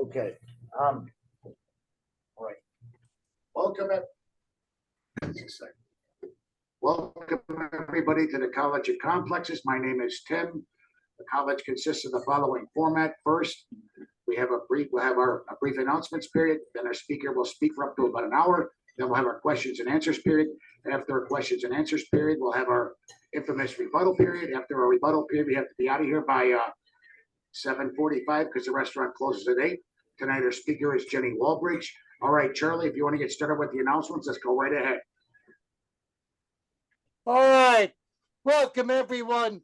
Okay. All right. Welcome everybody to the College of Complexes. My name is Tim. The college consists of the following format. First, we'll have a brief announcements period. Then our speaker will speak for up to about an hour. Then we'll have our questions and answers period. After our questions and answers period, we'll have our infamous rebuttal period. After our rebuttal period, we have to be out of here by 7:45 because the restaurant closes at 8. Tonight, our speaker is Jenny Walbridge. All right, Charlie, if you want to get started with the announcements, let's go right ahead. All right. Welcome, everyone,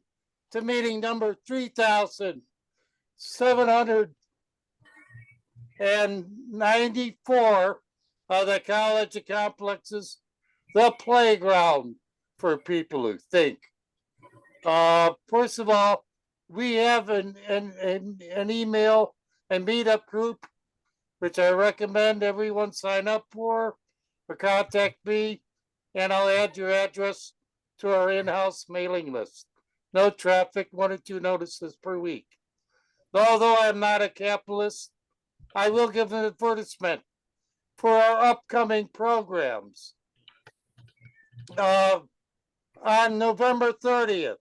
to meeting number 3,794 of the College of Complexes, the playground for people who think. First of all, we have an email and meetup group, which I recommend everyone sign up for, or contact me, and I'll add your address to our in-house mailing list. No traffic, 1 or 2 notices per week. Although I'm not a capitalist, I will give an advertisement for our upcoming programs. On November 30th,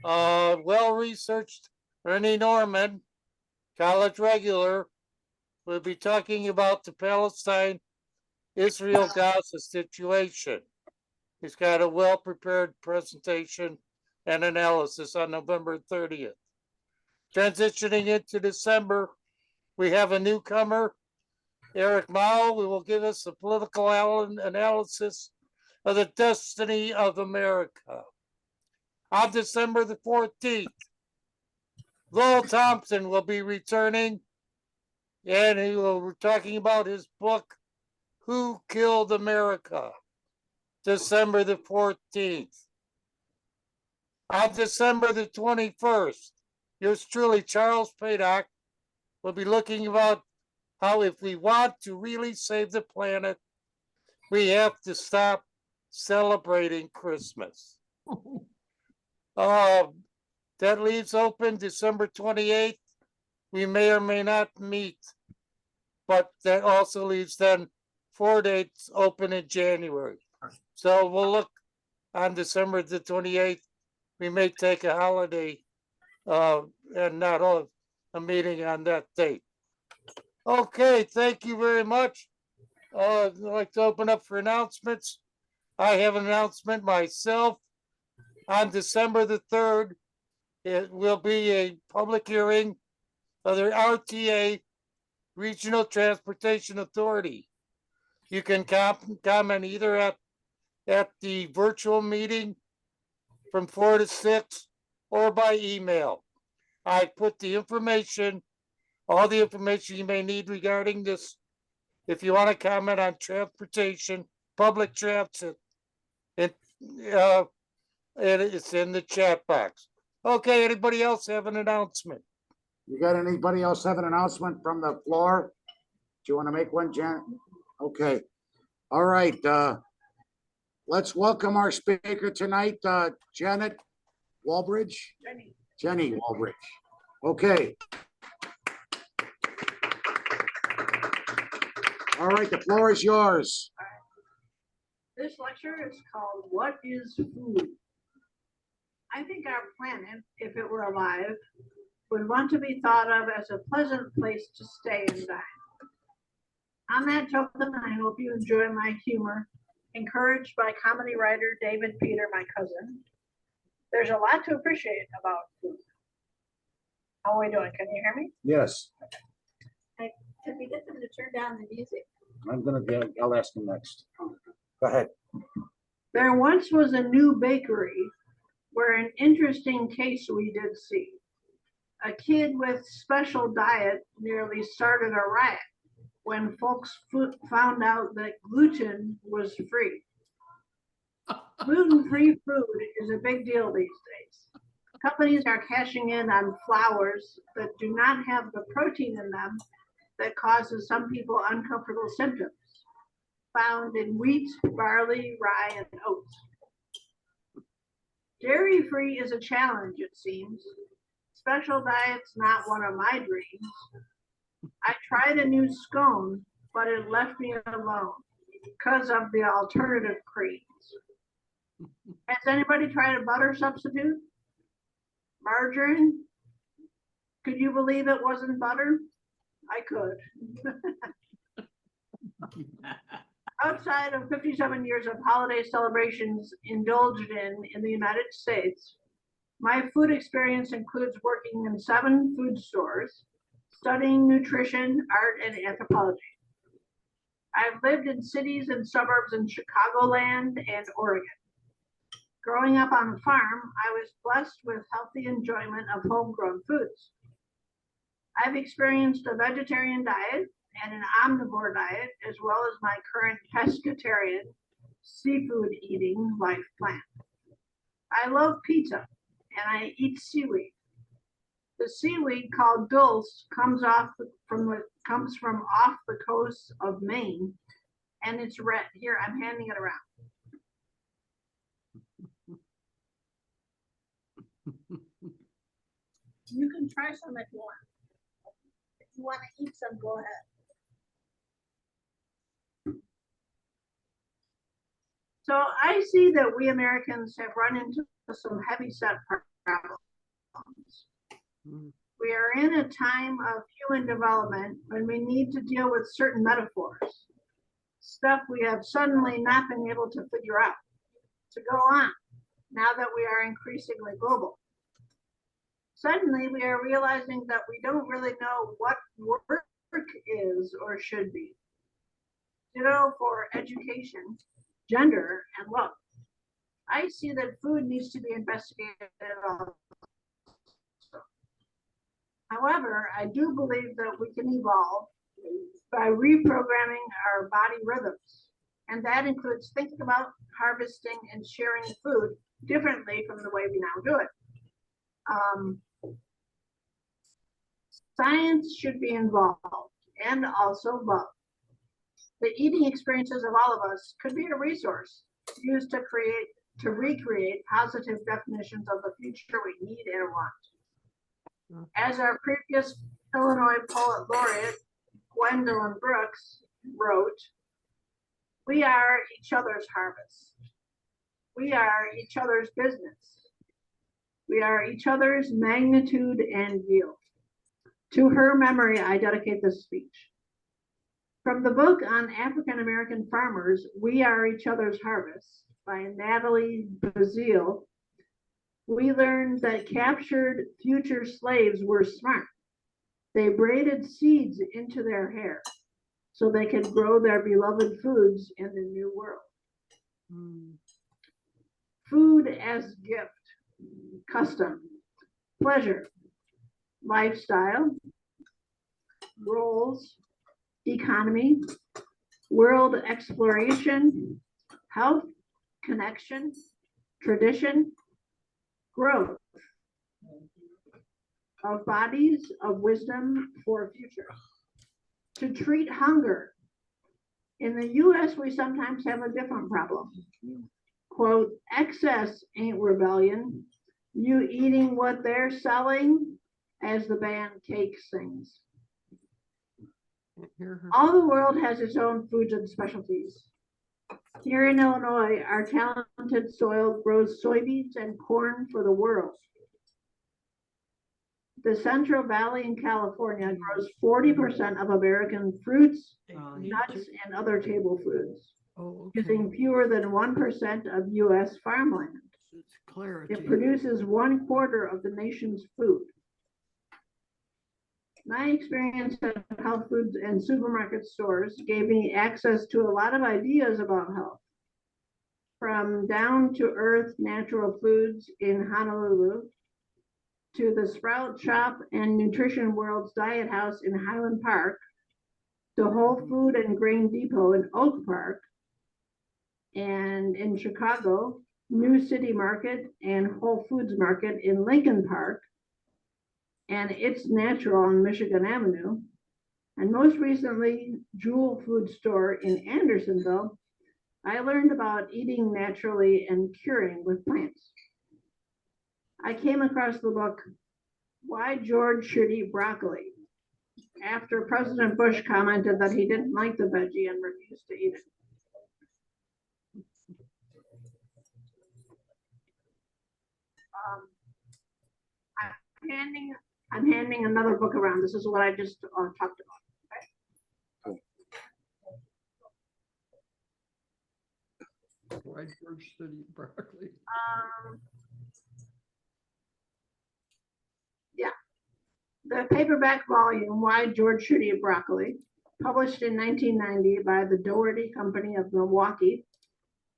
well-researched Ernie Norman, college regular, will be talking about the Palestine-Israel-Gaza situation. He's got a well-prepared presentation and analysis on November 30th. Transitioning into December, we have a newcomer, Eric Mao, who will give us a political analysis of the destiny of America. On December the 14th, Lowell Thompson will be returning, and he will be talking about his book, Who Killed America? December the 14th. On December the 21st, yours truly, Charles Paddock, will be looking about how if we want to really save the planet, we have to stop celebrating Christmas. That leaves open December 28th. We may or may not meet, but that also leaves then 4 dates open in January. So we'll look on December the 28th. We may take a holiday and not have a meeting on that date. Okay, thank you very much. I'd like to open up for announcements. I have an announcement myself. On December the 3rd, it will be a public hearing of the RTA, Regional Transportation Authority. You can comment either at the virtual meeting from 4 to 6 or by email. I put the information, all the information you may need regarding this. If you want to comment on transportation, public transit, it's in the chat box. Okay, anybody else have an announcement? You got anybody else have an announcement from the floor? Do you want to make one, Janet? Okay. All right. Let's welcome our speaker tonight, Janet Walbridge. Jenny Walbridge. Okay. All right, the floor is yours. This lecture is called What is Food? I think our planet, if it were alive, would want to be thought of as a pleasant place to stay and dine. On that token, I hope you enjoy my humor, encouraged by comedy writer David Peter, my cousin. There's a lot to appreciate about food. How are we doing? Can you hear me? Yes. Can we get them to turn down the music? I'll ask him next. Go ahead. There once was a new bakery where an interesting case we did see. A kid with special diet nearly started a riot when folks found out that gluten was free. Gluten-free food is a big deal these days. Companies are cashing in on flours that do not have the protein in them that causes some people uncomfortable symptoms, found in wheat, barley, rye, and oats. Dairy-free is a challenge, it seems. Special diet's not one of my dreams. I tried a new scone, but it left me alone because of the alternative creams. Has anybody tried a butter substitute? Margarine? Could you believe it wasn't butter? I could. Outside of 57 years of holiday celebrations indulged in the United States, my food experience includes working in 7 food stores, studying nutrition, art, and anthropology. I've lived in cities and suburbs in Chicagoland and Oregon. Growing up on a farm, I was blessed with healthy enjoyment of homegrown foods. I've experienced a vegetarian diet and an omnivore diet, as well as my current pescatarian seafood eating life plan. I love pizza and I eat seaweed. The seaweed called dulse comes from off the coast of Maine, and it's red. Here, I'm handing it around. You can try some if you want. If you want to eat some, go ahead. So I see that we Americans have run into some heavy set problems. We are in a time of human development when we need to deal with certain metaphors, stuff we have suddenly not been able to figure out to go on now that we are increasingly global. Suddenly, we are realizing that we don't really know what work is or should be. Ditto for education, gender, and love. I see that food needs to be investigated also. However, I do believe that we can evolve by reprogramming our body rhythms. And that includes thinking about harvesting and sharing food differently from the way we now do it. Science should be involved and also love. The eating experiences of all of us could be a resource used to recreate positive definitions of the future we need and want. As our previous Illinois poet laureate, Gwendolyn Brooks, wrote, "We are each other's harvest. We are each other's business. We are each other's magnitude and yield." To her memory, I dedicate this speech. From the book on African American farmers, "We Are Each Other's Harvest" by Natalie Bazile, we learned that captured future slaves were smart. They braided seeds into their hair so they could grow their beloved foods in the new world. Food as gift, custom, pleasure, lifestyle, roles, economy, world exploration, health, connection, tradition, growth of bodies of wisdom for future. To treat hunger. In the US, we sometimes have a different problem. Quote, "Excess ain't rebellion. You eating what they're selling," as the band Cake sings. All the world has its own foods and specialties. Here in Illinois, our talented soil grows soybeans and corn for the world. The Central Valley in California grows 40% of American fruits, nuts, and other table foods, using fewer than 1% of US farmland. It produces 1/4 of the nation's food. My experience at health foods and supermarket stores gave me access to a lot of ideas about health. From down-to-earth natural foods in Honolulu to the Sprout Shop and Nutrition World's Diet House in Highland Park, the Whole Food and Grain Depot in Oak Park, and in Chicago, New City Market and Whole Foods Market in Lincoln Park, and It's Natural on Michigan Avenue, and most recently, Jewel Food Store in Andersonville, I learned about eating naturally and curing with plants. I came across the book, Why George Should Eat Broccoli, after President Bush commented that he didn't like the veggie and refused to eat it. I'm handing another book around. This is what I just talked about. Why George should eat broccoli? Yeah, the paperback volume, Why George Should Eat Broccoli, published in 1990 by the Doherty Company of Milwaukee,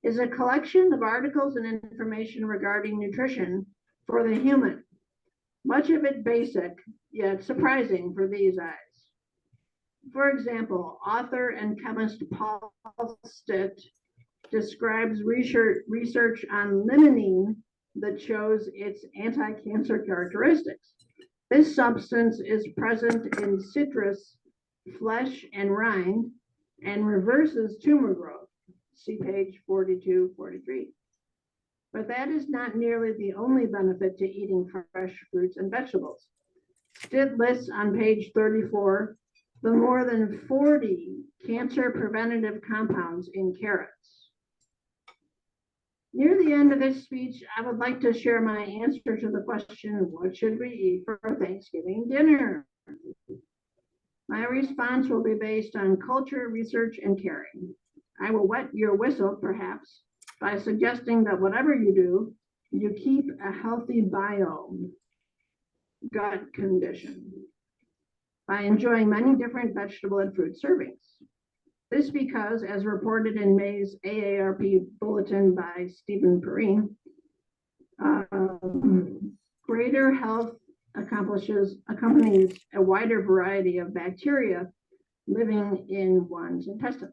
is a collection of articles and information regarding nutrition for the human. Much of it basic, yet surprising for these eyes. For example, author and chemist Paul Stitt describes research on limonene that shows its anti-cancer characteristics. This substance is present in citrus, flesh, and rind, and reverses tumor growth. See page 42, 43. But that is not nearly the only benefit to eating fresh fruits and vegetables. Stitt lists on page 34 the more than 40 cancer preventative compounds in carrots. Near the end of this speech, I would like to share my answer to the question, what should we eat for Thanksgiving dinner? My response will be based on culture, research, and caring. I will wet your whistle, perhaps, by suggesting that whatever you do, you keep a healthy biome, gut condition, by enjoying many different vegetable and fruit servings. This because, as reported in May's AARP bulletin by Stephen Perrine, greater health accompanies a wider variety of bacteria living in one's intestines.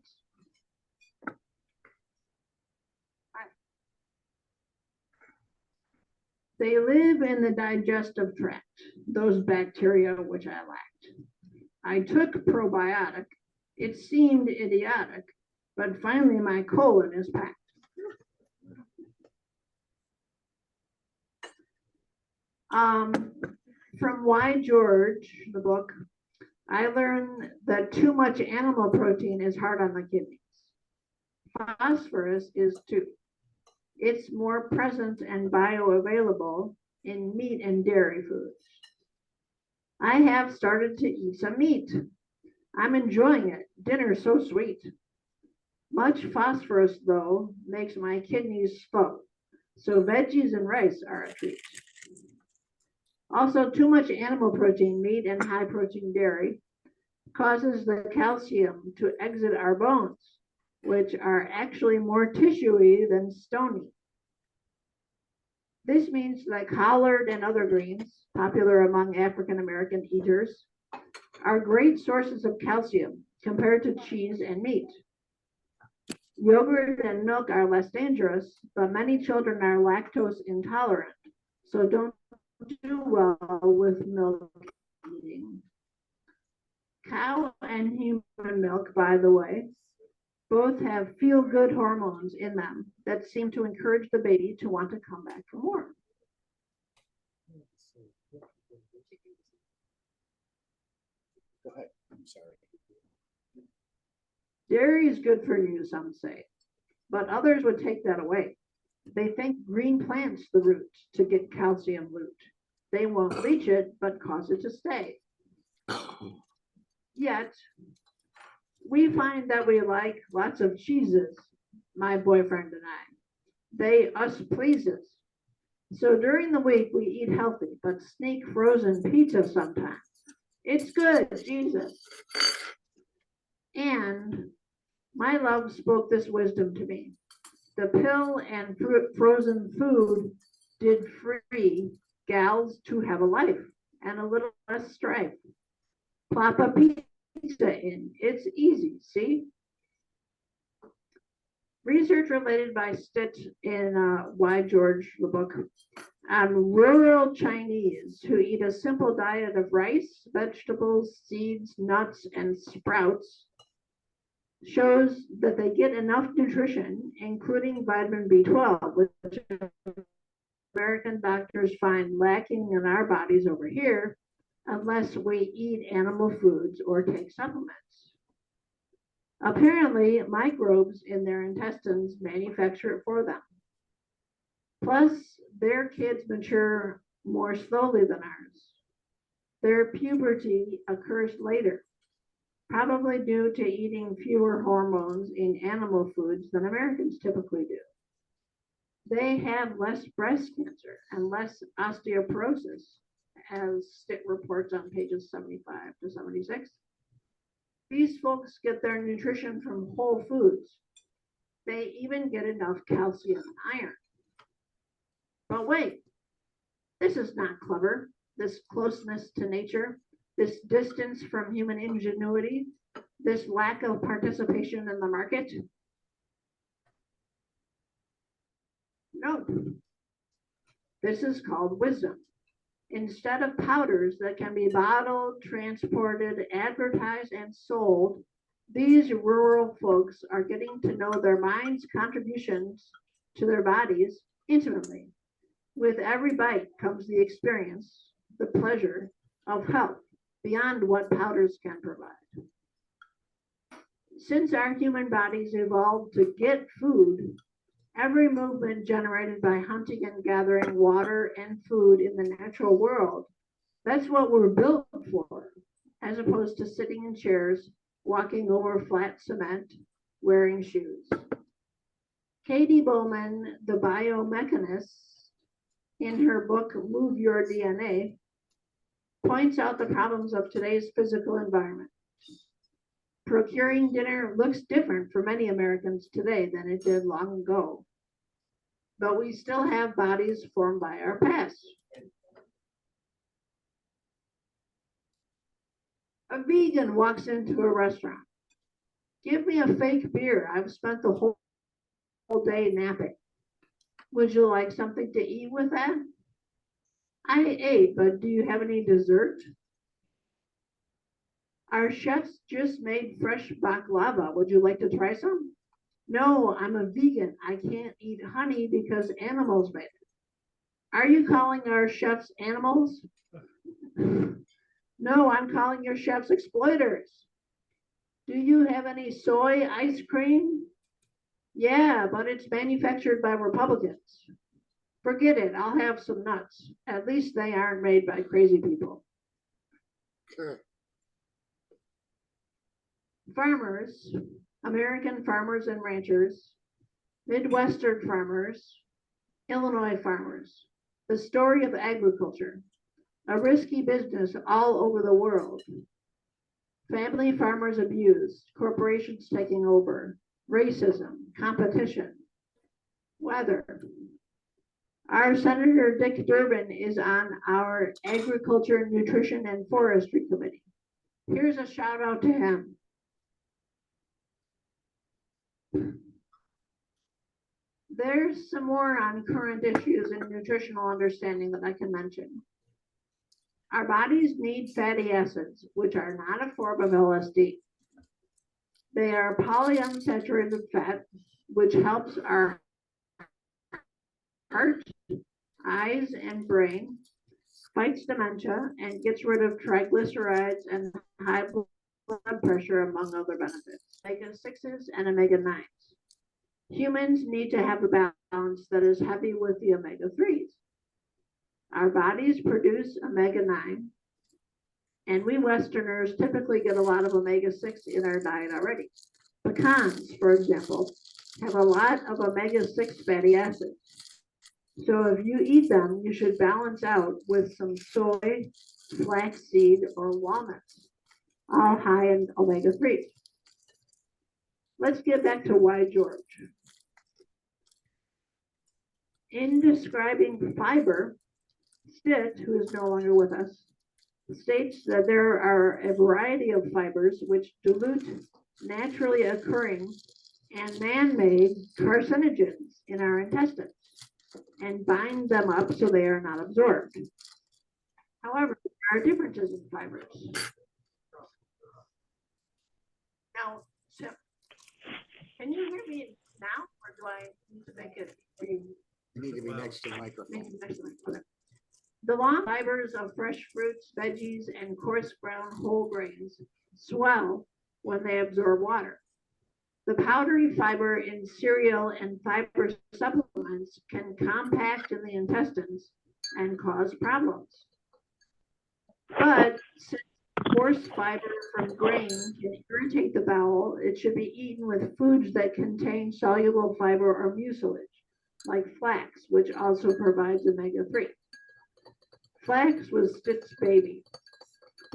They live in the digestive tract, those bacteria which I lacked. I took probiotic. It seemed idiotic, but finally my colon is packed. From Why George, the book, I learned that too much animal protein is hard on the kidneys. Phosphorus is too. It's more present and bioavailable in meat and dairy foods. I have started to eat some meat. I'm enjoying it. Dinner's so sweet. Much phosphorus, though, makes my kidneys slow, so veggies and rice are a treat. Also, too much animal protein, meat, and high protein dairy causes the calcium to exit our bones, which are actually more tissuey than stony. This means that collard and other greens, popular among African American eaters, are great sources of calcium compared to cheese and meat. Yogurt and milk are less dangerous, but many children are lactose intolerant, so don't do well with milk eating. Cow and human milk, by the way, both have feel-good hormones in them that seem to encourage the baby to want to come back for more. Go ahead. I'm sorry. Dairy is good for you, some say, but others would take that away. They think green plants the root to get calcium loot. They won't leach it, but cause it to stay. Yet, we find that we like lots of cheeses, my boyfriend and I. They us pleases. So during the week, we eat healthy, but sneak frozen pizza sometimes. It's good, Jesus. And my love spoke this wisdom to me. The pill and frozen food did free gals to have a life and a little less strife. Plop a pizza in. It's easy, see? Research related by Stitt in Why George, the book, on rural Chinese who eat a simple diet of rice, vegetables, seeds, nuts, and sprouts shows that they get enough nutrition, including vitamin B12, which American doctors find lacking in our bodies over here, unless we eat animal foods or take supplements. Apparently, microbes in their intestines manufacture it for them. Plus, their kids mature more slowly than ours. Their puberty occurs later, probably due to eating fewer hormones in animal foods than Americans typically do. They have less breast cancer and less osteoporosis, as Stitt reports on pages 75 to 76. These folks get their nutrition from whole foods. They even get enough calcium and iron. But wait, this is not clever. This closeness to nature, this distance from human ingenuity, this lack of participation in the market. No, this is called wisdom. Instead of powders that can be bottled, transported, advertised, and sold, these rural folks are getting to know their mind's contributions to their bodies intimately. With every bite comes the experience, the pleasure of health beyond what powders can provide. Since our human bodies evolved to get food, every movement generated by hunting and gathering water and food in the natural world, that's what we're built for, as opposed to sitting in chairs, walking over flat cement, wearing shoes. Katie Bowman, the biomechanist, in her book, Move Your DNA, points out the problems of today's physical environment. Procuring dinner looks different for many Americans today than it did long ago, but we still have bodies formed by our past. A vegan walks into a restaurant. Give me a fake beer. I've spent the whole day napping. Would you like something to eat with that? I ate, but do you have any dessert? Our chefs just made fresh baklava. Would you like to try some? No, I'm a vegan. I can't eat honey because animals made it. Are you calling our chefs animals? No, I'm calling your chefs exploiters. Do you have any soy ice cream? Yeah, but it's manufactured by Republicans. Forget it. I'll have some nuts. At least they aren't made by crazy people. Farmers, American farmers and ranchers, Midwestern farmers, Illinois farmers. The story of agriculture, a risky business all over the world. Family farmers abused, corporations taking over, racism, competition, weather. Our Senator Dick Durbin is on our Agriculture, Nutrition, and Forestry Committee. Here's a shout out to him. There's some more on current issues in nutritional understanding that I can mention. Our bodies need fatty acids, which are not a form of LSD. They are polyunsaturated fat, which helps our heart, eyes, and brain, fights dementia, and gets rid of triglycerides and high blood pressure, among other benefits. Omega-6s and omega-9s. Humans need to have a balance that is heavy with the omega-3s. Our bodies produce omega-9, and we Westerners typically get a lot of omega-6 in our diet already. Pecans, for example, have a lot of omega-6 fatty acids. So if you eat them, you should balance out with some soy, flaxseed, or walnuts, all high in omega-3s. Let's get back to why George. In describing fiber, Stitt, who is no longer with us, states that there are a variety of fibers which dilute naturally occurring and man-made carcinogens in our intestines and bind them up so they are not absorbed. However, there are differences in fibers. Now, Tim, can you hear me now, or do I need to make it? You need to be next to the microphone. Okay. The long fibers of fresh fruits, veggies, and coarse ground whole grains swell when they absorb water. The powdery fiber in cereal and fiber supplements can compact in the intestines and cause problems. But since coarse fiber from grain can irritate the bowel, it should be eaten with foods that contain soluble fiber or mucilage, like flax, which also provides omega-3. Flax was Stitt's baby.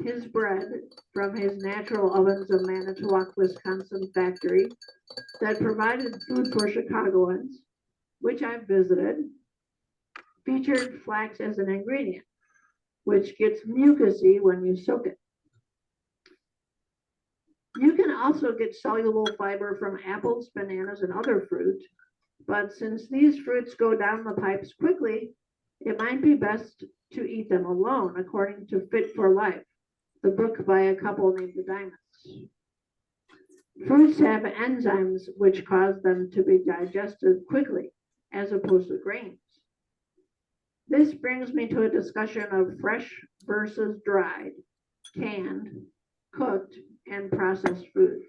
His bread from his natural ovens of Manitowoc, Wisconsin factory that provided food for Chicagoans, which I've visited, featured flax as an ingredient, which gets mucousy when you soak it. You can also get soluble fiber from apples, bananas, and other fruit, but since these fruits go down the pipes quickly, it might be best to eat them alone, according to Fit for Life, the book by a couple named the Diamonds. Fruits have enzymes which cause them to be digested quickly, as opposed to grains. This brings me to a discussion of fresh versus dried, canned, cooked, and processed foods.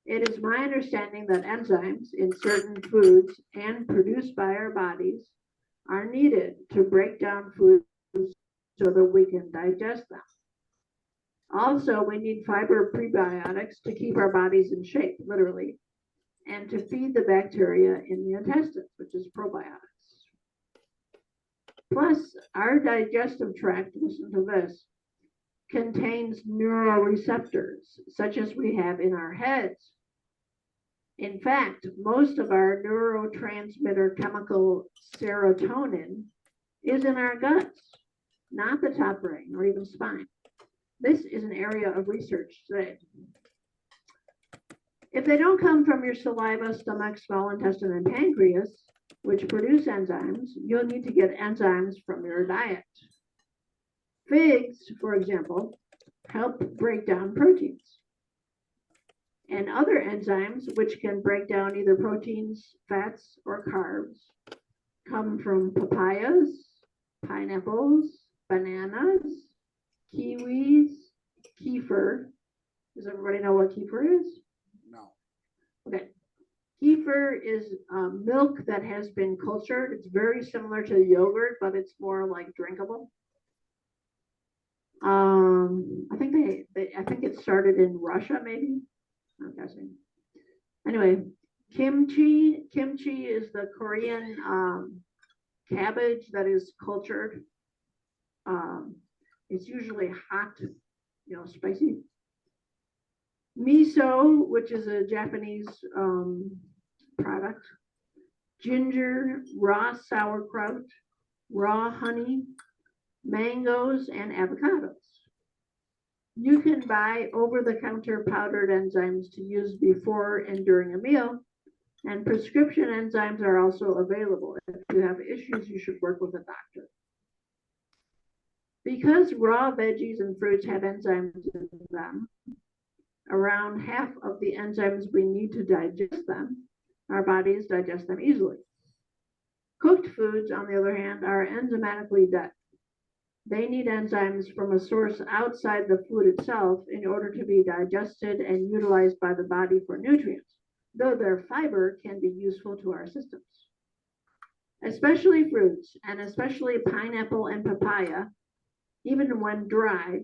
It is my understanding that enzymes in certain foods and produced by our bodies are needed to break down foods so that we can digest them. Also, we need fiber prebiotics to keep our bodies in shape, literally, and to feed the bacteria in the intestines, which is probiotics. Plus, our digestive tract, listen to this, contains neuroreceptors, such as we have in our heads. In fact, most of our neurotransmitter chemical serotonin is in our guts, not the top brain or even spine. This is an area of research today. If they don't come from your saliva, stomach, small intestine, and pancreas, which produce enzymes, you'll need to get enzymes from your diet. Figs, for example, help break down proteins. And other enzymes, which can break down either proteins, fats, or carbs, come from papayas, pineapples, bananas, kiwis, kefir. Does everybody know what kefir is? No. Okay. Kefir is milk that has been cultured. It's very similar to yogurt, but it's more like drinkable. I think it started in Russia, maybe. I'm guessing. Anyway, kimchi. Kimchi is the Korean cabbage that is cultured. It's usually hot, spicy. Miso, which is a Japanese product. Ginger, raw sauerkraut, raw honey, mangoes, and avocados. You can buy over-the-counter powdered enzymes to use before and during a meal, and prescription enzymes are also available. If you have issues, you should work with a doctor. Because raw veggies and fruits have enzymes in them, around half of the enzymes we need to digest them, our bodies digest them easily. Cooked foods, on the other hand, are enzymatically dead. They need enzymes from a source outside the food itself in order to be digested and utilized by the body for nutrients, though their fiber can be useful to our systems. Especially fruits, and especially pineapple and papaya, even when dried,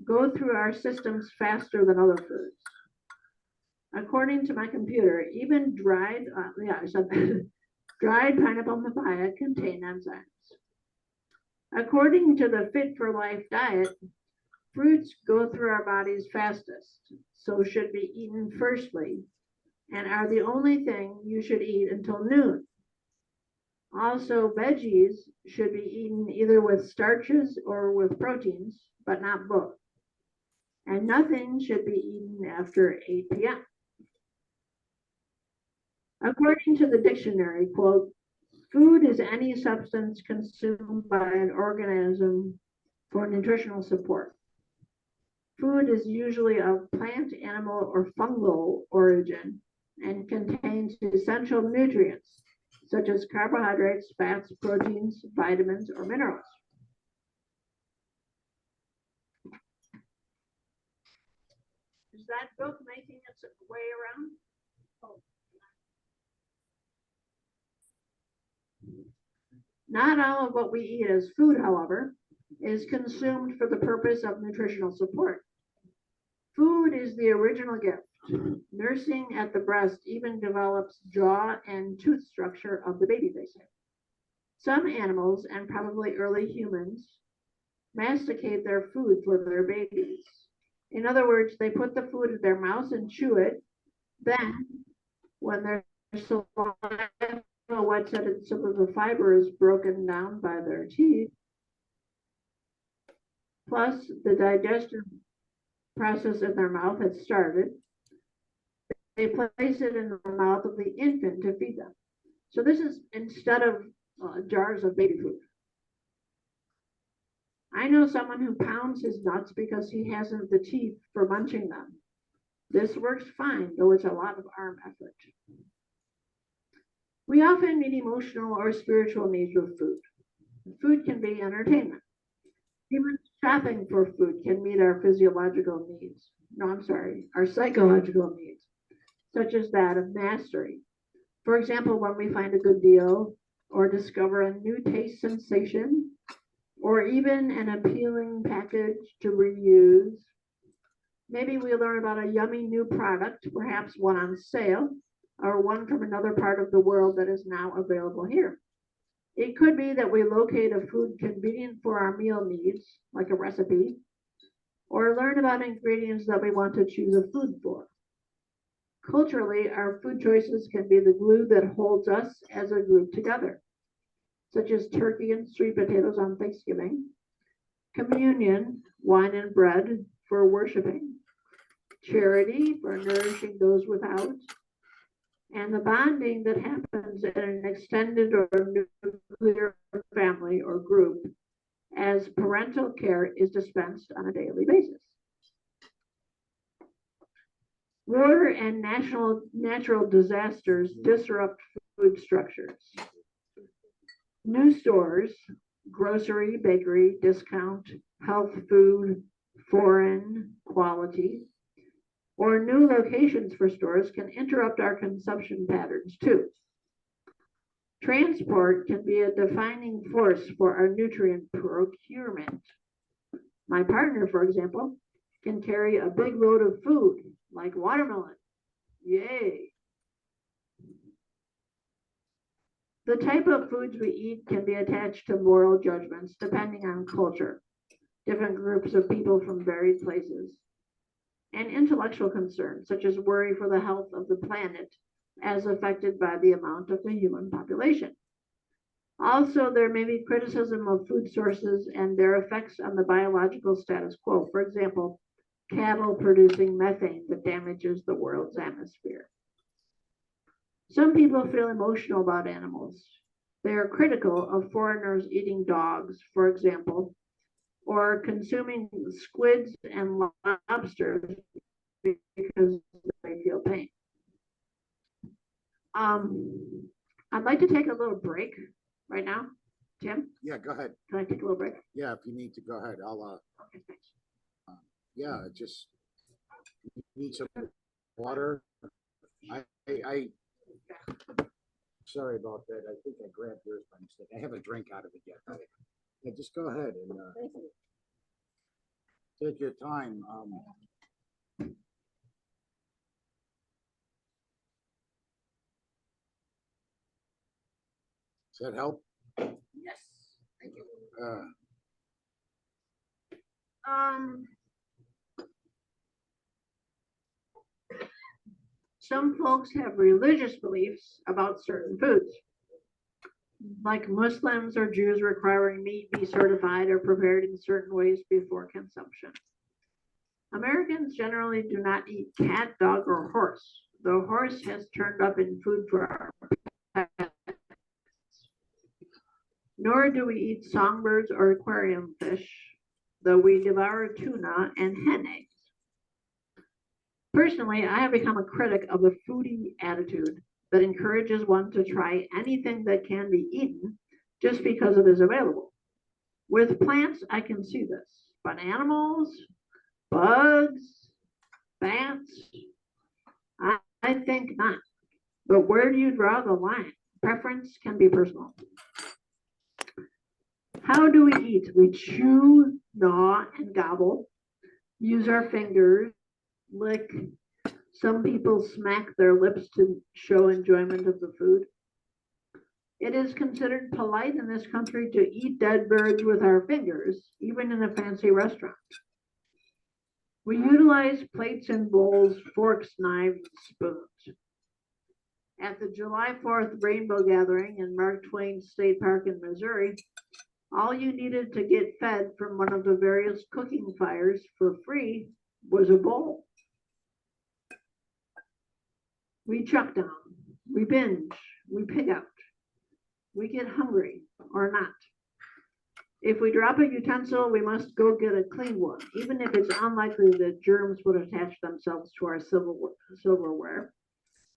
go through our systems faster than other foods. According to my computer, even dried pineapple and papaya contain enzymes. According to the Fit for Life diet, fruits go through our bodies fastest, so should be eaten firstly, and are the only thing you should eat until noon. Also, veggies should be eaten either with starches or with proteins, but not both. And nothing should be eaten after 8 p.m. According to the dictionary, quote, food is any substance consumed by an organism for nutritional support. Food is usually of plant, animal, or fungal origin and contains essential nutrients such as carbohydrates, fats, proteins, vitamins, or minerals. that book making its way around? Oh. Not all of what we eat as food, however, is consumed for the purpose of nutritional support. Food is the original gift. Nursing at the breast even develops jaw and tooth structure of the baby face. Some animals, and probably early humans, masticate their food for their babies. In other words, they put the food in their mouth and chew it. Then, when their saliva wets it and some of the fiber is broken down by their teeth, plus the digestion process in their mouth has started, they place it in the mouth of the infant to feed them. So this is instead of jars of baby food. I know someone who pounds his nuts because he hasn't the teeth for munching them. This works fine, though it's a lot of arm effort. We often meet emotional or spiritual needs with food. Food can be entertainment. Even shopping for food can meet our physiological needs. Our psychological needs, such as that of mastery. For example, when we find a good deal or discover a new taste sensation, or even an appealing package to reuse. Maybe we learn about a yummy new product, perhaps one on sale, or one from another part of the world that is now available here. It could be that we locate a food convenient for our meal needs, like a recipe, or learn about ingredients that we want to choose a food for. Culturally, our food choices can be the glue that holds us as a group together, such as turkey and sweet potatoes on Thanksgiving, communion, wine and bread for worshiping, charity for nourishing those without, and the bonding that happens in an extended or nuclear family or group as parental care is dispensed on a daily basis. War and natural disasters disrupt food structures. New stores, grocery, bakery, discount, health food, foreign, quality, or new locations for stores can interrupt our consumption patterns too. Transport can be a defining force for our nutrient procurement. My partner, for example, can carry a big load of food, like watermelon. Yay! The type of foods we eat can be attached to moral judgments depending on culture, different groups of people from varied places, and intellectual concerns, such as worry for the health of the planet as affected by the amount of the human population. Also, there may be criticism of food sources and their effects on the biological status quo. For example, cattle producing methane that damages the world's atmosphere. Some people feel emotional about animals. They are critical of foreigners eating dogs, for example, or consuming squids and lobsters because they feel pain. I'd like to take a little break right now. Tim, Yeah, go ahead. can I take a little break? Yeah, if you need to, go ahead. Okay, thanks. Yeah, just need some water. I sorry about that. I think I grabbed yours by mistake. I haven't drank out of it yet. Yeah, just go ahead and take your time. Does that help? Yes, thank you. Uh, Some folks have religious beliefs about certain foods, like Muslims or Jews requiring meat be certified or prepared in certain ways before consumption. Americans generally do not eat cat, dog, or horse, though horse has turned up in food for our pets. Nor do we eat songbirds or aquarium fish, though we devour tuna and hen eggs. Personally, I have become a critic of the foodie attitude that encourages one to try anything that can be eaten just because it is available. With plants, I can see this, but animals, bugs, Bats? I think not. But where do you draw the line? Preference can be personal. How do we eat? We chew, gnaw, and gobble, use our fingers, lick. Some people smack their lips to show enjoyment of the food. It is considered polite in this country to eat dead birds with our fingers, even in a fancy restaurant. We utilize plates and bowls, forks, knives, and spoons. At the July 4th Rainbow Gathering in Mark Twain State Park in Missouri, all you needed to get fed from one of the various cooking fires for free was a bowl. We chuck down, we binge, we pig out, we get hungry or not. If we drop a utensil, we must go get a clean one, even if it's unlikely that germs would attach themselves to our silverware,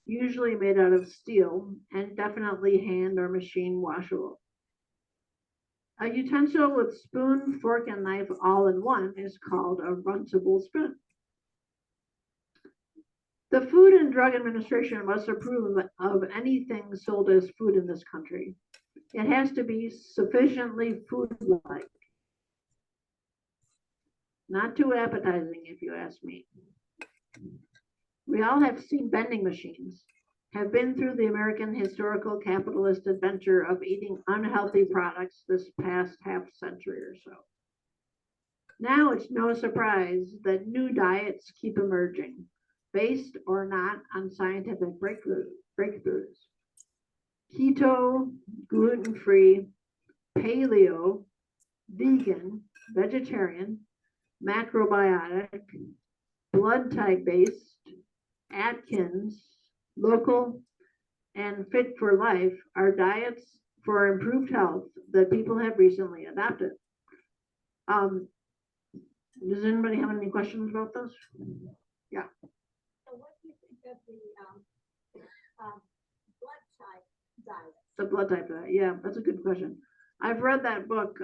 usually made out of steel and definitely hand or machine washable. A utensil with spoon, fork, and knife all in one is called a runcible spoon. The Food and Drug Administration must approve of anything sold as food in this country. It has to be sufficiently food-like. Not too appetizing, if you ask me. We all have seen vending machines, have been through the American historical capitalist adventure of eating unhealthy products this past half century or so. Now it's no surprise that new diets keep emerging, based or not on scientific breakthroughs. Keto, gluten-free, paleo, vegan, vegetarian, macrobiotic, blood type based, Atkins, local, and fit for life are diets for improved health that people have recently adopted. Does anybody have any questions about those? Yeah. So what do you think of the blood type diet? The blood type diet. Yeah, that's a good question. I've read that book,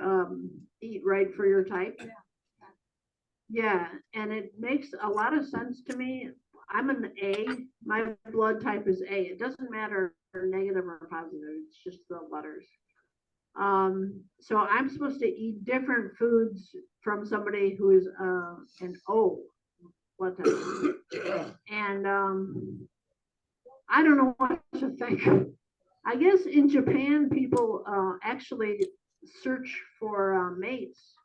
Eat Right for Your Type. Yeah, and it makes a lot of sense to me. I'm an A. My blood type is A. It doesn't matter negative or positive. It's just the letters. So I'm supposed to eat different foods from somebody who is an O blood type. And I don't know what to think. I guess in Japan, people actually search for mates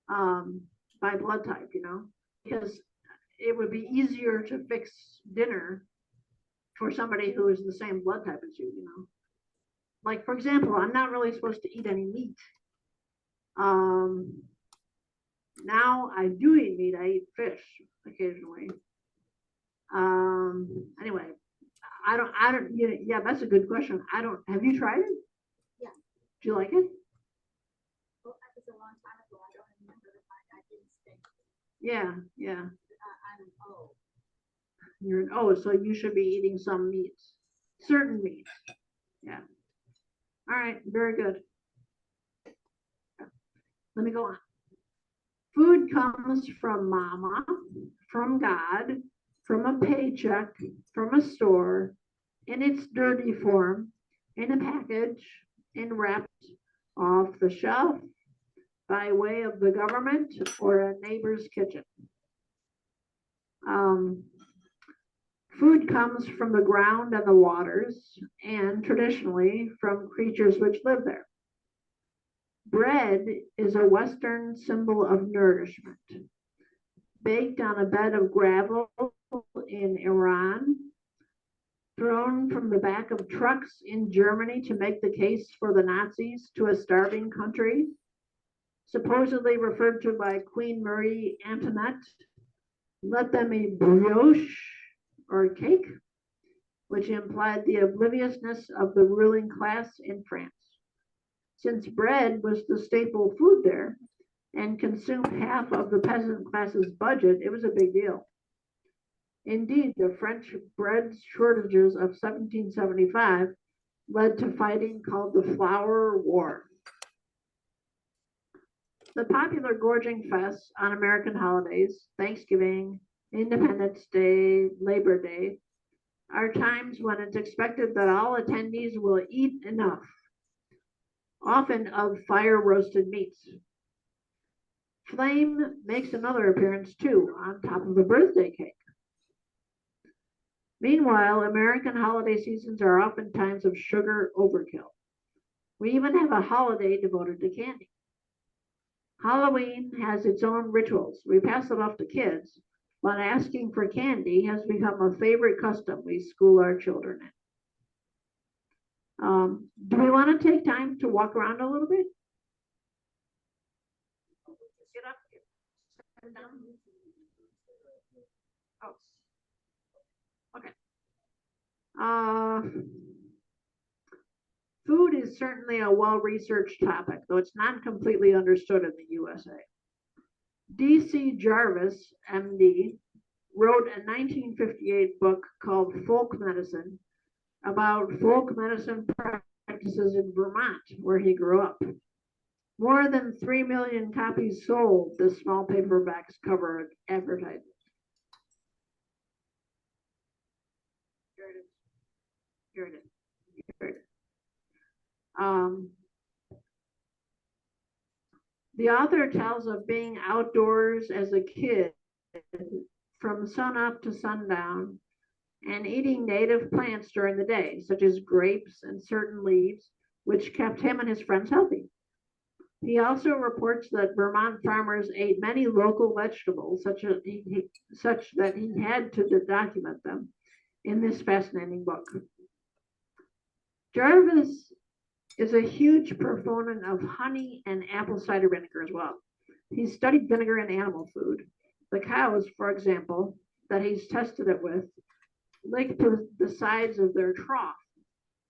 by blood type, because it would be easier to fix dinner for somebody who is the same blood type as you, Like, for example, I'm not really supposed to eat any meat. Now I do eat meat. I eat fish occasionally. Anyway, I don't, yeah, that's a good question. Have you tried it? Yeah. Do you like it? Well, that was a long time ago. I don't remember if I didn't stay. Yeah. I'm an O. You're an O, so you should be eating some meats, certain meats. Yeah. All right, very good. Let me go on. Food comes from mama, from God, from a paycheck, from a store, in its dirty form, in a package, and wrapped off the shelf by way of the government or a neighbor's kitchen. Food comes from the ground and the waters, and traditionally from creatures which live there. Bread is a Western symbol of nourishment. Baked on a bed of gravel in Iran, thrown from the back of trucks in Germany to make the case for the Nazis to a starving country, supposedly referred to by Queen Marie Antoinette, let them a brioche or cake, which implied the obliviousness of the ruling class in France. Since bread was the staple food there and consumed half of the peasant class's budget, it was a big deal. Indeed, the French bread shortages of 1775 led to fighting called the Flour War. The popular gorging fests on American holidays, Thanksgiving, Independence Day, Labor Day are times when it's expected that all attendees will eat enough, often of fire roasted meats. Flame makes another appearance too, on top of the birthday cake. Meanwhile, American holiday seasons are often times of sugar overkill. We even have a holiday devoted to candy. Halloween has its own rituals. We pass it off to kids, but asking for candy has become a favorite custom we school our children in. Do we want to take time to walk around a little bit? Get up. Sit down. Oh. Okay. Food is certainly a well-researched topic, though it's not completely understood in the USA. D.C. Jarvis, MD, wrote a 1958 book called Folk Medicine about folk medicine practices in Vermont, where he grew up. More than 3 million copies sold, the small paperbacks cover advertisements. Here it is. Here it is. Here it is. The author tells of being outdoors as a kid from sunup to sundown and eating native plants during the day, such as grapes and certain leaves, which kept him and his friends healthy. He also reports that Vermont farmers ate many local vegetables, such that he had to document them in this fascinating book. Jarvis is a huge proponent of honey and apple cider vinegar as well. He studied vinegar in animal food. The cows, for example, that he's tested it with, lick the sides of their trough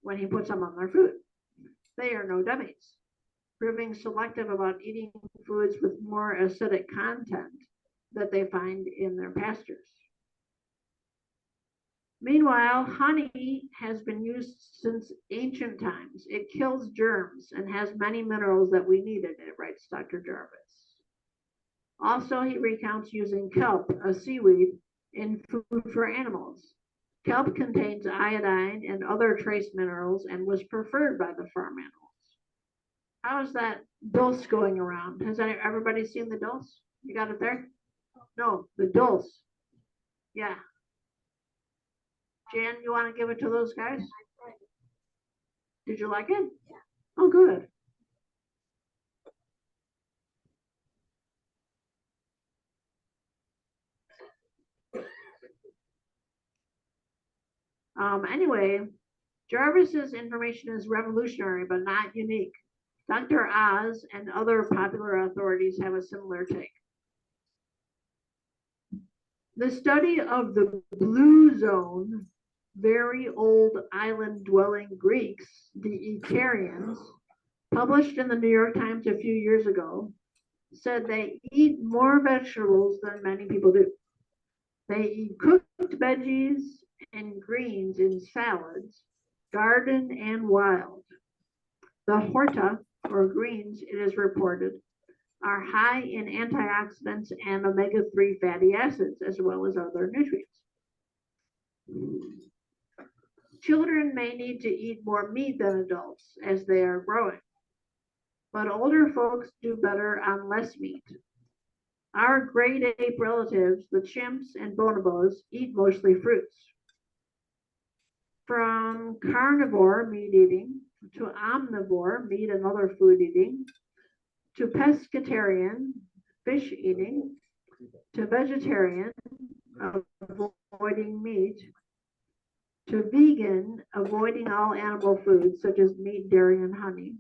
when he puts them on their food. They are no dummies, proving selective about eating foods with more acidic content that they find in their pastures. Meanwhile, honey has been used since ancient times. It kills germs and has many minerals that we need in it, writes Dr. Jarvis. Also, he recounts using kelp, a seaweed, in food for animals. Kelp contains iodine and other trace minerals and was preferred by the farm animals. How's that dulse going around? Has everybody seen the dulse? You got it there? No, the dulse. Yeah. Jan, you want to give it to those guys? Did you like it? Yeah. Oh, good. Anyway, Jarvis's information is revolutionary, but not unique. Dr. Oz and other popular authorities have a similar take. The study of the blue zone, very old island-dwelling Greeks, the Icarians, published in the New York Times a few years ago, said they eat more vegetables than many people do. They eat cooked veggies and greens in salads, garden and wild. The horta, or greens, it is reported, are high in antioxidants and omega-3 fatty acids, as well as other nutrients. Children may need to eat more meat than adults as they are growing, but older folks do better on less meat. Our great ape relatives, the chimps and bonobos, eat mostly fruits. From carnivore, meat eating, to omnivore, meat and other food eating, to pescatarian, fish eating, to vegetarian, avoiding meat, to vegan, avoiding all animal foods such as meat, dairy, and honey.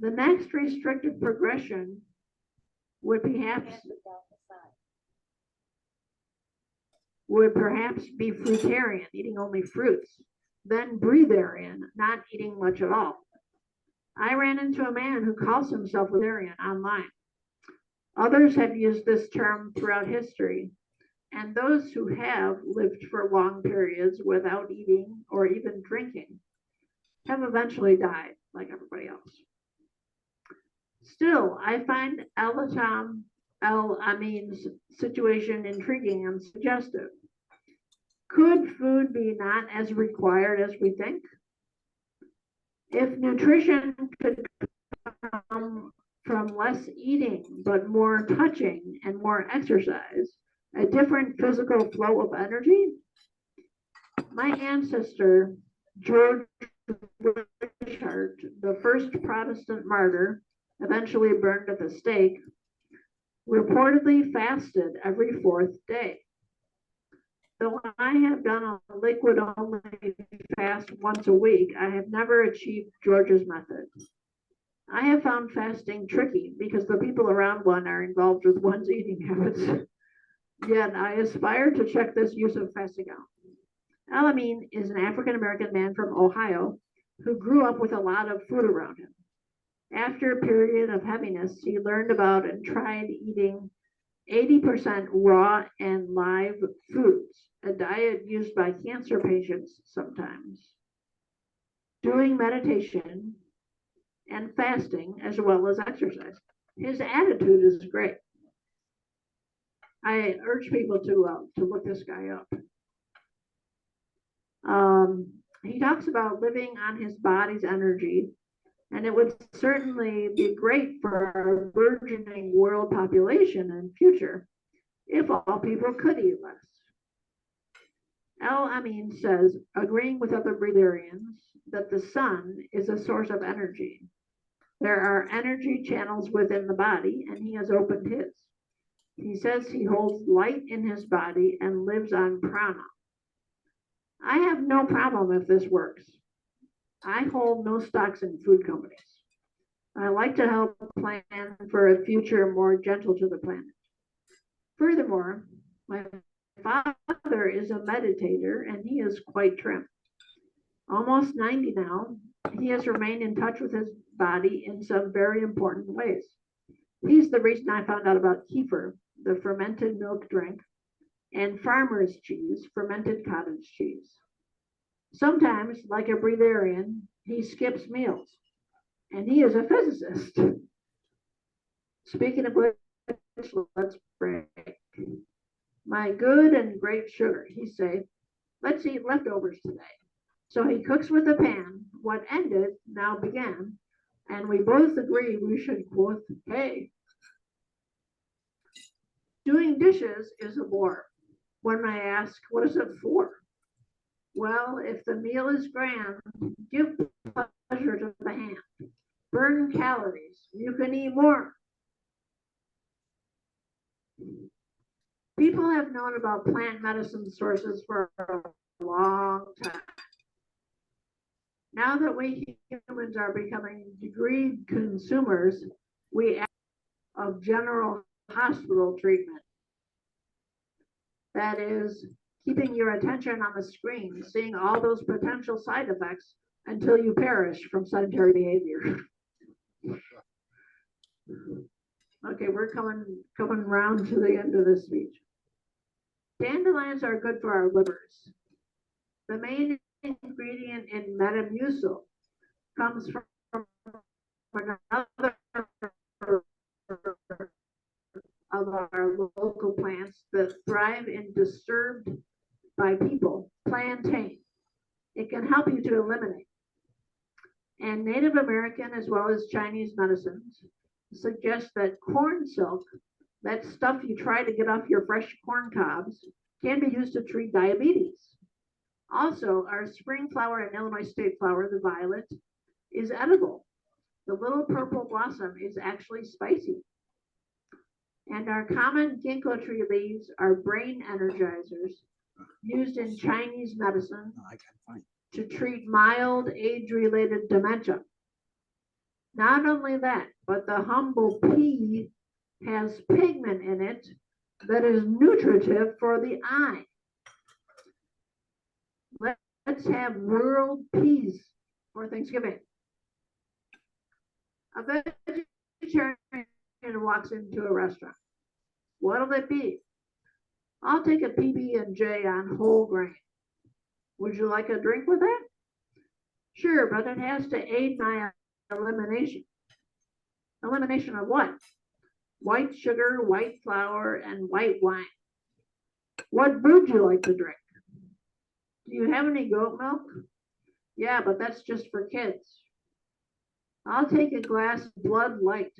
The next restricted progression would perhaps be fruitarian, eating only fruits, then breatharian, not eating much at all. I ran into a man who calls himself vegetarian online. Others have used this term throughout history, and those who have lived for long periods without eating or even drinking have eventually died like everybody else. Still, I find Elatom Amin's situation intriguing and suggestive. Could food be not as required as we think? If nutrition could come from less eating, but more touching and more exercise, a different physical flow of energy? My ancestor, George Wishart, the first Protestant martyr, eventually burned at the stake, reportedly fasted every fourth day. Though I have done a liquid only fast once a week, I have never achieved George's method. I have found fasting tricky because the people around one are involved with one's eating habits. Yet I aspire to check this use of fasting out. Amin is an African American man from Ohio who grew up with a lot of food around him. After a period of heaviness, he learned about and tried eating 80% raw and live foods, a diet used by cancer patients sometimes. Doing meditation and fasting as well as exercise. His attitude is great. I urge people to look this guy up. He talks about living on his body's energy, and it would certainly be great for our burgeoning world population in future if all people could eat less. Amin says, agreeing with other breatharians, that the sun is a source of energy. There are energy channels within the body, and he has opened his. He says he holds light in his body and lives on prana. I have no problem if this works. I hold no stocks in food companies. I like to help plan for a future more gentle to the planet. Furthermore, my father is a meditator and he is quite trim. Almost 90 now, he has remained in touch with his body in some very important ways. He's the reason I found out about kefir, the fermented milk drink, and farmer's cheese, fermented cottage cheese. Sometimes, like a breatharian, he skips meals, and he is a physicist. Speaking of which, let's break. My good and great sugar, he say, let's eat leftovers today. So he cooks with a pan, what ended now began, and we both agree we should quote, hey. Doing dishes is a bore. One may ask, what is it for? Well, if the meal is grand, give pleasure to the hand. Burn calories. You can eat more. People have known about plant medicine sources for a long time. Now that we humans are becoming degreed consumers, we ask of general hospital treatment. That is, keeping your attention on the screen, seeing all those potential side effects until you perish from sedentary behavior. Okay, we're coming round to the end of this speech. Dandelions are good for our livers. The main ingredient in Metamucil comes from another of our local plants that thrive in disturbed by people, plantain. It can help you to eliminate. And Native American as well as Chinese medicines suggest that corn silk, that stuff you try to get off your fresh corn cobs, can be used to treat diabetes. Also, our spring flower and Illinois state flower, the violet, is edible. The little purple blossom is actually spicy. And our common ginkgo tree leaves are brain energizers used in Chinese medicine to treat mild age-related dementia. Not only that, but the humble pea has pigment in it that is nutritive for the eye. Let's have world peas for Thanksgiving. A vegetarian walks into a restaurant. What'll it be? I'll take a PB&J on whole grain. Would you like a drink with that? Sure, but it has to aid my elimination. Elimination of what? white sugar, white flour, and white wine. What brew do you like to drink? Do you have any goat milk? Yeah, but that's just for kids. I'll take a glass of Blood Light.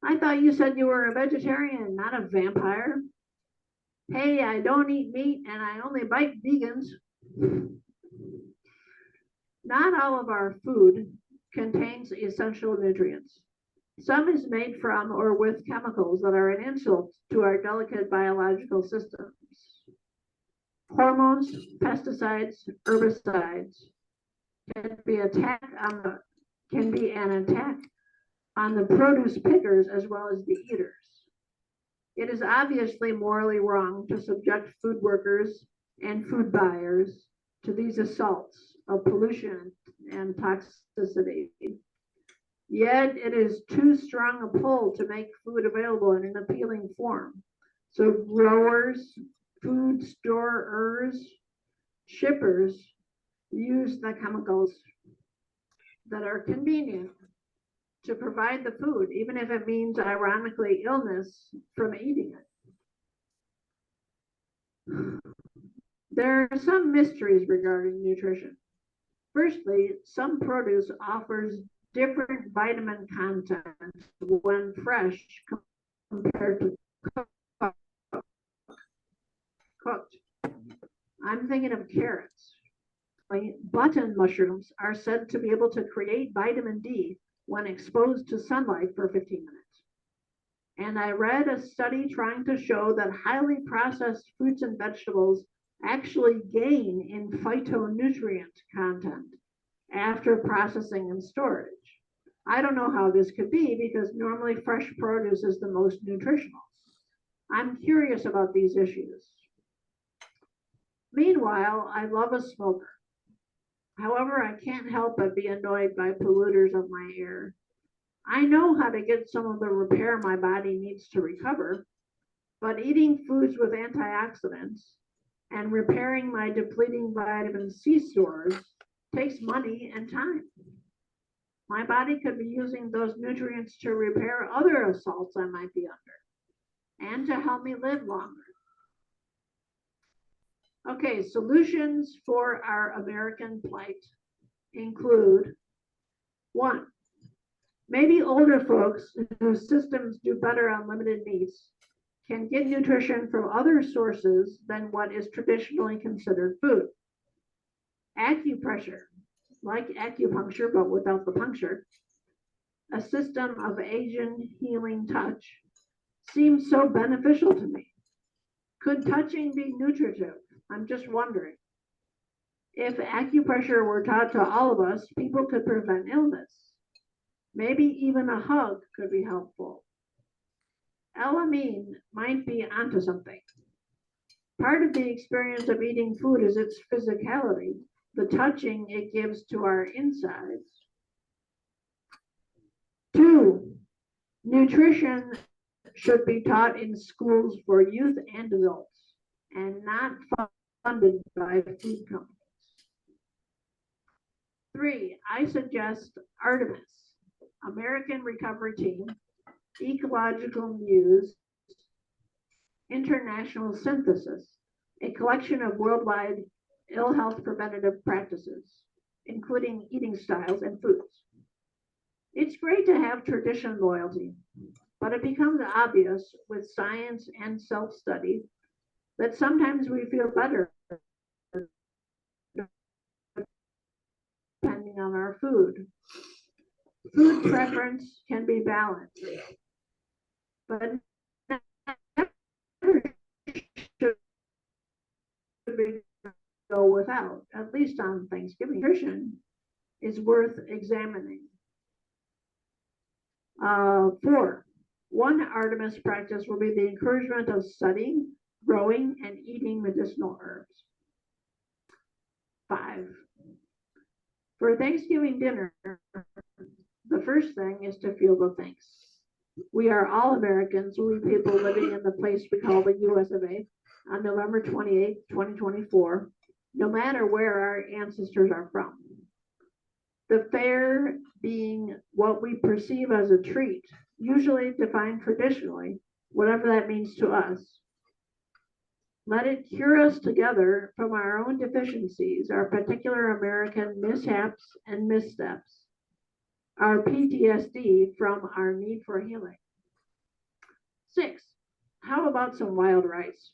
I thought you said you were a vegetarian, not a vampire. Hey, I don't eat meat and I only bite vegans. Not all of our food contains essential nutrients. Some is made from or with chemicals that are an insult to our delicate biological systems. Hormones, pesticides, herbicides can be an attack on the produce pickers as well as the eaters. It is obviously morally wrong to subject food workers and food buyers to these assaults of pollution and toxicity. Yet it is too strong a pull to make food available in an appealing form. So growers, food storers, shippers use the chemicals that are convenient to provide the food, even if it means, ironically, illness from eating it. There are some mysteries regarding nutrition. Firstly, some produce offers different vitamin content when fresh compared to cooked. I'm thinking of carrots. Button mushrooms are said to be able to create vitamin D when exposed to sunlight for 15 minutes. And I read a study trying to show that highly processed fruits and vegetables actually gain in phytonutrient content after processing and storage. I don't know how this could be because normally fresh produce is the most nutritional. I'm curious about these issues. Meanwhile, I love a smoker. However, I can't help but be annoyed by polluters of my air. I know how to get some of the repair my body needs to recover, but eating foods with antioxidants and repairing my depleting vitamin C stores takes money and time. My body could be using those nutrients to repair other assaults I might be under and to help me live longer. Okay, solutions for our American plight include: one, maybe older folks whose systems do better on limited meats can get nutrition from other sources than what is traditionally considered food. Acupressure, like acupuncture but without the puncture, a system of Asian healing touch, seems so beneficial to me. Could touching be nutritive? I'm just wondering. If acupressure were taught to all of us, people could prevent illness. Maybe even a hug could be helpful. Elamine might be onto something. Part of the experience of eating food is its physicality, the touching it gives to our insides. Two, nutrition should be taught in schools for youth and adults and not funded by food companies. Three, I suggest Artemis, American Recovery Team, Ecological Muse, International Synthesis, a collection of worldwide ill health preventative practices, including eating styles and foods. It's great to have tradition loyalty, but it becomes obvious with science and self-study that sometimes we feel better depending on our food. Food preference can be balanced, but never should we go without, at least on Thanksgiving. Nutrition is worth examining. Four, one Artemis practice will be the encouragement of studying, growing, and eating medicinal herbs. Five, for Thanksgiving dinner, the first thing is to feel the thanks. We are all Americans, we people living in the place we call the US of A, on November 28, 2024, no matter where our ancestors are from. The fair being what we perceive as a treat, usually defined traditionally, whatever that means to us. Let it cure us together from our own deficiencies, our particular American mishaps and missteps, our PTSD from our need for healing. 6, how about some wild rice?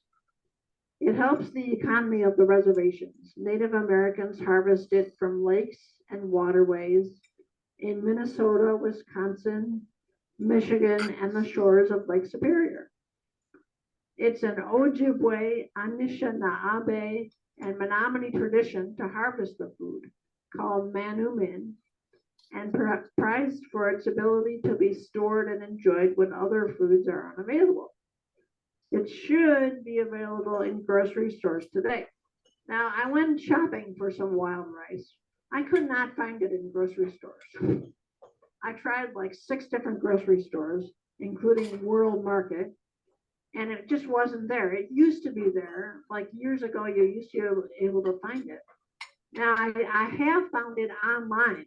It helps the economy of the reservations. Native Americans harvest it from lakes and waterways in Minnesota, Wisconsin, Michigan, and the shores of Lake Superior. It's an Ojibwe, Anishinaabe, and Menominee tradition to harvest the food, called manumin, and prized for its ability to be stored and enjoyed when other foods are unavailable. It should be available in grocery stores today. Now, I went shopping for some wild rice. I could not find it in grocery stores. I tried like 6 different grocery stores, including World Market, and it just wasn't there. It used to be there, like years ago, you used to be able to find it. Now, I have found it online.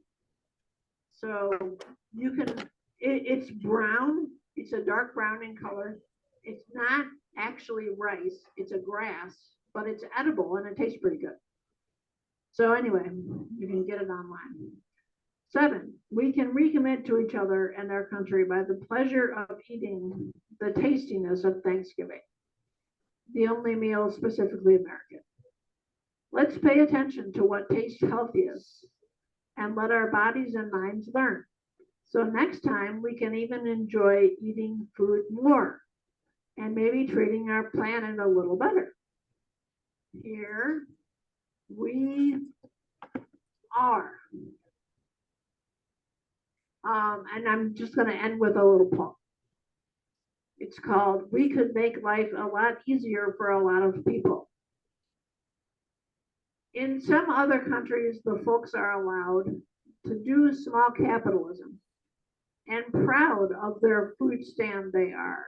So you can, it's brown, it's a dark brown in color. It's not actually rice, it's a grass, but it's edible and it tastes pretty good. So anyway, you can get it online. 7, we can recommit to each other and our country by the pleasure of eating the tastiness of Thanksgiving, the only meal specifically American. Let's pay attention to what tastes healthiest and let our bodies and minds learn. So next time we can even enjoy eating food more and maybe treating our planet a little better. Here we are. And I'm just going to end with a little poem. It's called, "We Could Make Life a Lot Easier for a Lot of People." In some other countries, the folks are allowed to do small capitalism and proud of their food stand they are.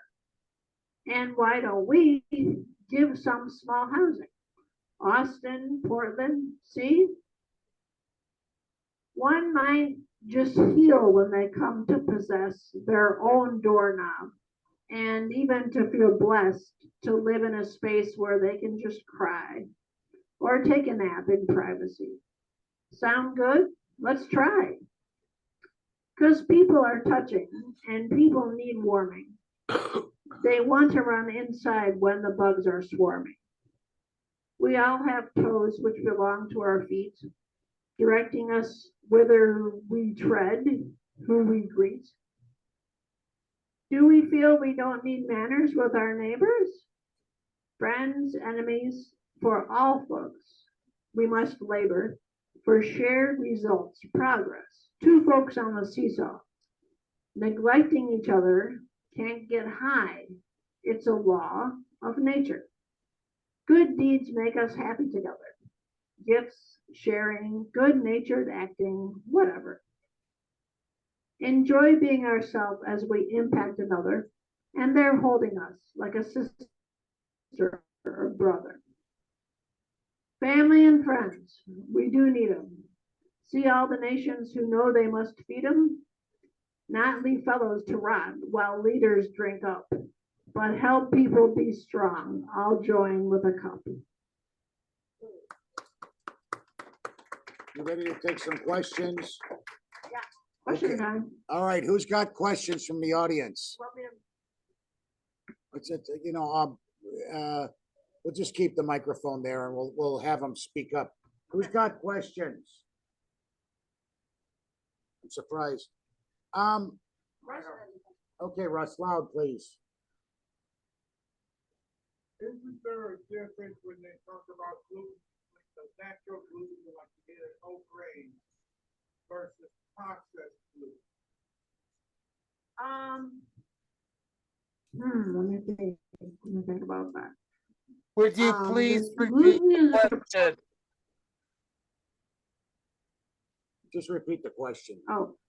And why don't we give some small housing? Austin, Portland, see? One might just heal when they come to possess their own doorknob and even to feel blessed to live in a space where they can just cry or take a nap in privacy. Sound good? Let's try. Because people are touching and people need warming. They want to run inside when the bugs are swarming. We all have toes which belong to our feet, directing us whither we tread, who we greet. Do we feel we don't need manners with our neighbors? Friends, enemies, for all folks, we must labor for shared results, progress. 2 folks on the seesaw. Neglecting each other can't get high. It's a law of nature. Good deeds make us happy together. Gifts, sharing, good-natured acting, whatever. Enjoy being ourselves as we impact another, and they're holding us like a sister or brother. Family and friends, we do need them. See all the nations who know they must feed them? Not leave fellows to rot while leaders drink up, but help people be strong. I'll join with a cup. You ready to take some questions? Question Okay. time. All right, who's got questions from the audience? Want me to- What's it, we'll just keep the microphone there and we'll have them speak up. Who's got questions? I'm surprised. Okay, Russ, loud, please. Isn't there a difference when they talk about gluten, like the natural gluten, like you get in whole grain versus processed gluten? Let me think about that. Would you please repeat gluten is the question? Just repeat the question.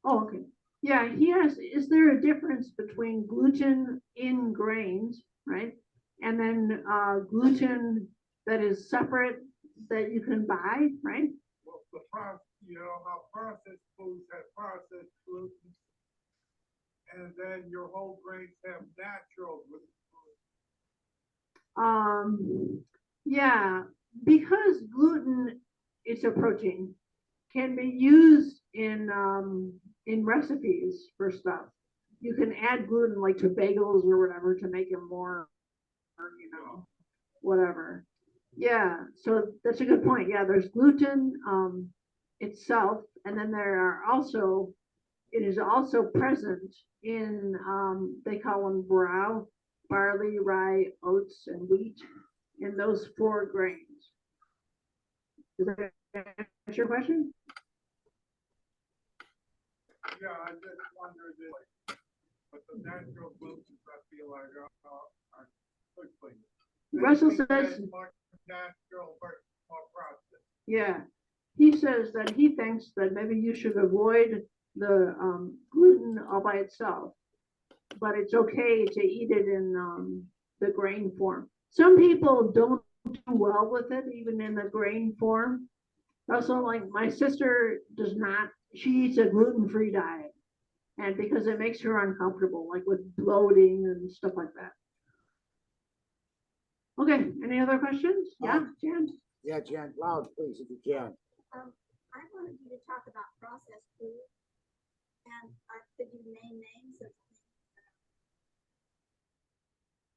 okay. Yeah, he asked, is there a difference between gluten in grains, right? And then gluten that is separate that you can buy, right? Well, how processed foods have processed gluten and then your whole grains have natural gluten. Yeah, because gluten is a protein, can be used in recipes for stuff. You can add gluten like to bagels or whatever to make them more, whatever. Yeah, so that's a good point. Yeah, there's gluten itself, and then there are also it is also present in they call them brow, barley, rye, oats, and wheat, in those four grains. Does that answer your question? Yeah, I just wondered if, but the natural glutens, I feel like are good for you. Russell They says, taste more natural versus more processed. yeah, he says that he thinks that maybe you should avoid the gluten all by itself, but it's okay to eat it in the grain form. Some people don't do well with it, even in the grain form. Also, like my sister does not, she eats a gluten-free diet. And because it makes her uncomfortable, like with bloating and stuff like that. Okay, any other questions? Yeah, Jan? Yeah, Jen, loud, please, if you can. I wanted you to talk about processed food. And could you name names of things that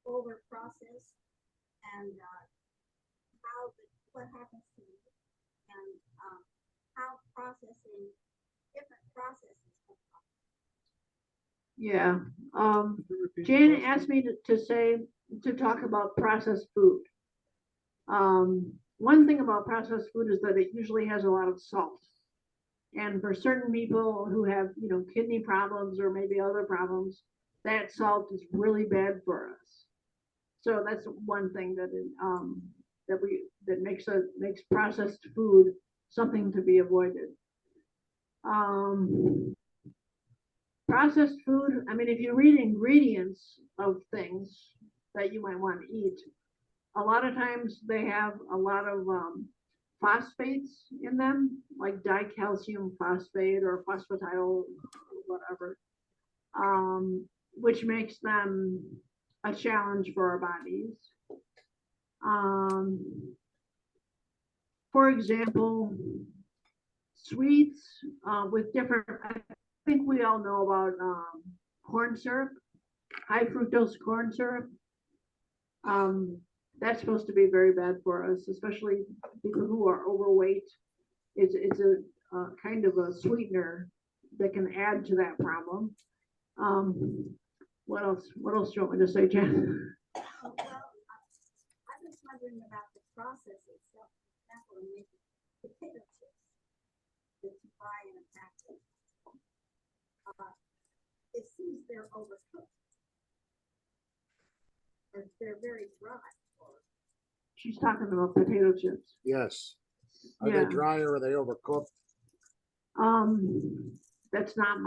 are over processed and what happens to you and how processing different processes. Yeah. Jan asked me to talk about processed food. One thing about processed food is that it usually has a lot of salt. And for certain people who have, kidney problems or maybe other problems, that salt is really bad for us. So that's one thing that makes processed food something to be avoided. Processed food, I mean, if you read ingredients of things that you might want to eat, a lot of times they have a lot of phosphates in them, like dicalcium phosphate or phosphatidyl, whatever, which makes them a challenge for our bodies. For example, sweets with different, I think we all know about corn syrup, high fructose corn syrup. That's supposed to be very bad for us, especially people who are overweight. It's a kind of a sweetener that can add to that problem. What else? What else do you want me to say, Jen? Well, I was wondering about the process itself. For example, in making potato chips that you buy in a package. It seems they're overcooked. Or they're very dry. She's talking about potato chips. Yes. Are Yeah. they dry or are they overcooked? That's not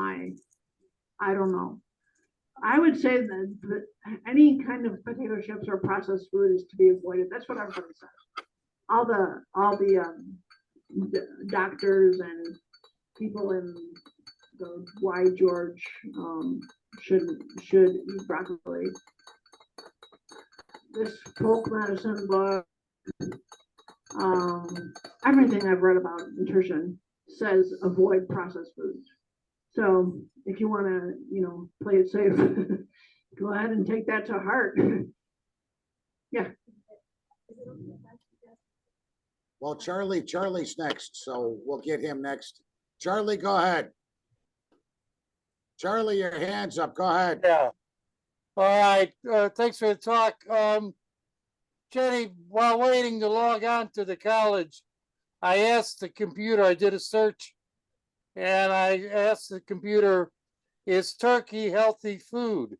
I don't know. I would say that any kind of potato chips or processed food is to be avoided. That's what everybody says. All the doctors and people in the Y George should eat broccoli. This folk medicine book, everything I've read about nutrition says avoid processed foods. So if you want to, play it safe, go ahead and take that to heart. Yeah. Well, Charlie's next, so we'll get him next. Charlie, go ahead. Charlie, your hand's up. Go ahead. Yeah. All right. Thanks for the talk. Jenny, while waiting to log on to the college, I asked the computer, I did a search, and I asked the computer, is turkey healthy food?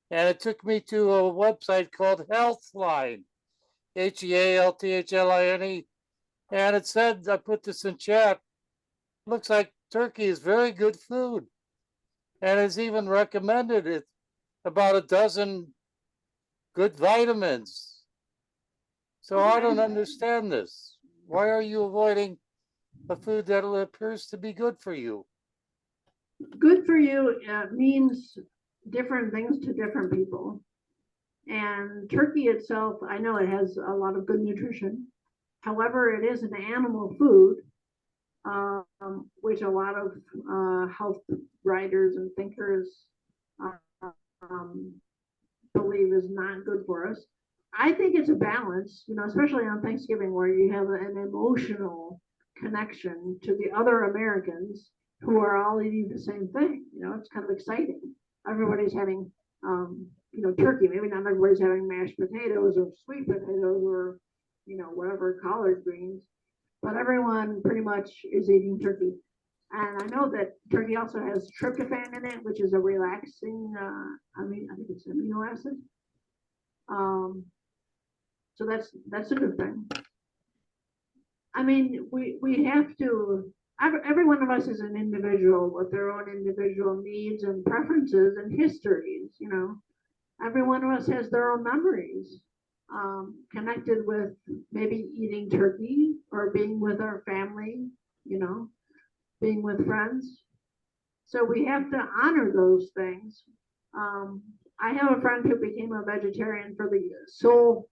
And it took me to a website called Healthline, HEALTHLINE. And it said, I put this in chat, looks like turkey is very good food. And it's even recommended it about a dozen good vitamins. So I don't understand this. Why are you avoiding a food that appears to be good for you? good for you means different things to different people. And turkey itself, I know it has a lot of good nutrition. However, it is an animal food, which a lot of health writers and thinkers um, believe is not good for us. I think it's a balance, especially on Thanksgiving where you have an emotional connection to the other Americans who are all eating the same thing. It's kind of exciting. Everybody's having, turkey. Maybe not everybody's having mashed potatoes or sweet potatoes or, whatever, collard greens, but everyone pretty much is eating turkey. And I know that turkey also has tryptophan in it, which is a relaxing, I think it's amino acid. So that's a good thing. I mean, we have to. Every one of us is an individual with their own individual needs and preferences and histories. Every one of us has their own memories connected with maybe eating turkey or being with our family. Being with friends. So we have to honor those things. I have a friend who became a vegetarian for the sole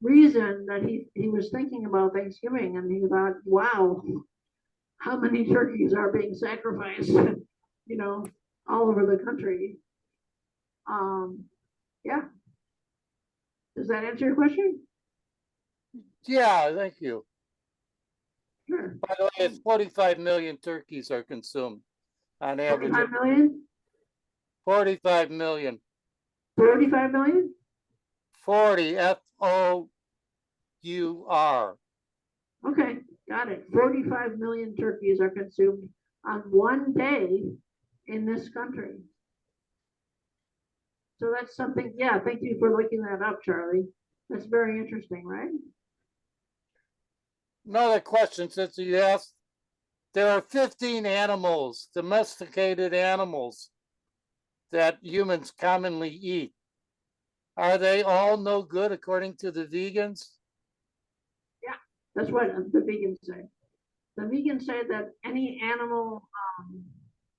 reason that he was thinking about Thanksgiving and he thought, wow, how many turkeys are being sacrificed, all over the country. Yeah. Does that answer your question? Yeah, thank you. Sure. By the way, it's 45 million turkeys are consumed on average. 45 million? 45 million. 35 million? 40 FOUR. Okay, got it. 45 million turkeys are consumed on one day in this country. So that's something, yeah, thank you for looking that up, Charlie. That's very interesting, right? Another question, since you asked, there are 15 animals, domesticated animals, that humans commonly eat. Are they all no good according to the vegans? Yeah, that's what the vegans say. The vegans say that any animal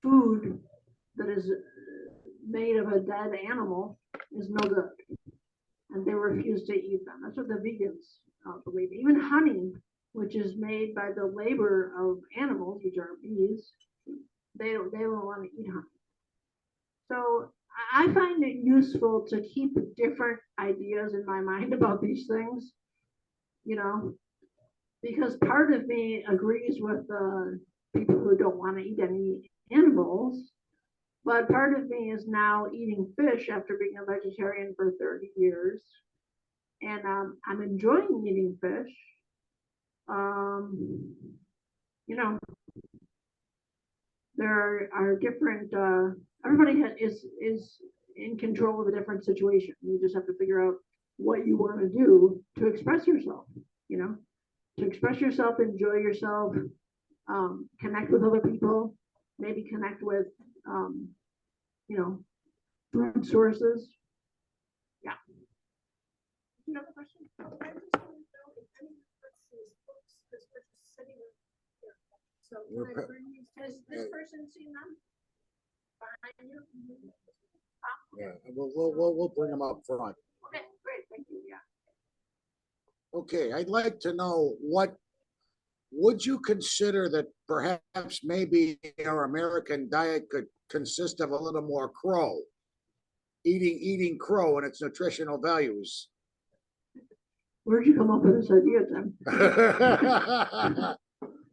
food that is made of a dead animal is no good. And they refuse to eat them. That's what the vegans believe. Even honey, which is made by the labor of animals, which are bees, they don't want to eat honey. So I find it useful to keep different ideas in my mind about these things, because part of me agrees with the people who don't want to eat any animals, but part of me is now eating fish after being a vegetarian for 30 years. And I'm enjoying eating fish. You know, there are different, everybody is in control of a different situation. You just have to figure out what you want to do to express yourself, to express yourself, enjoy yourself, connect with other people, maybe connect with, food sources. Yeah. Another question? I just want to know if any person's books, this person's sitting here. So can I bring these, has this person seen them? Behind you? Yeah, we'll bring them up front. Okay, great, thank you, yeah. Okay, I'd like to know what would you consider that perhaps maybe our American diet could consist of a little more crow, eating crow and its nutritional values. Where'd you come up with this idea, Tim?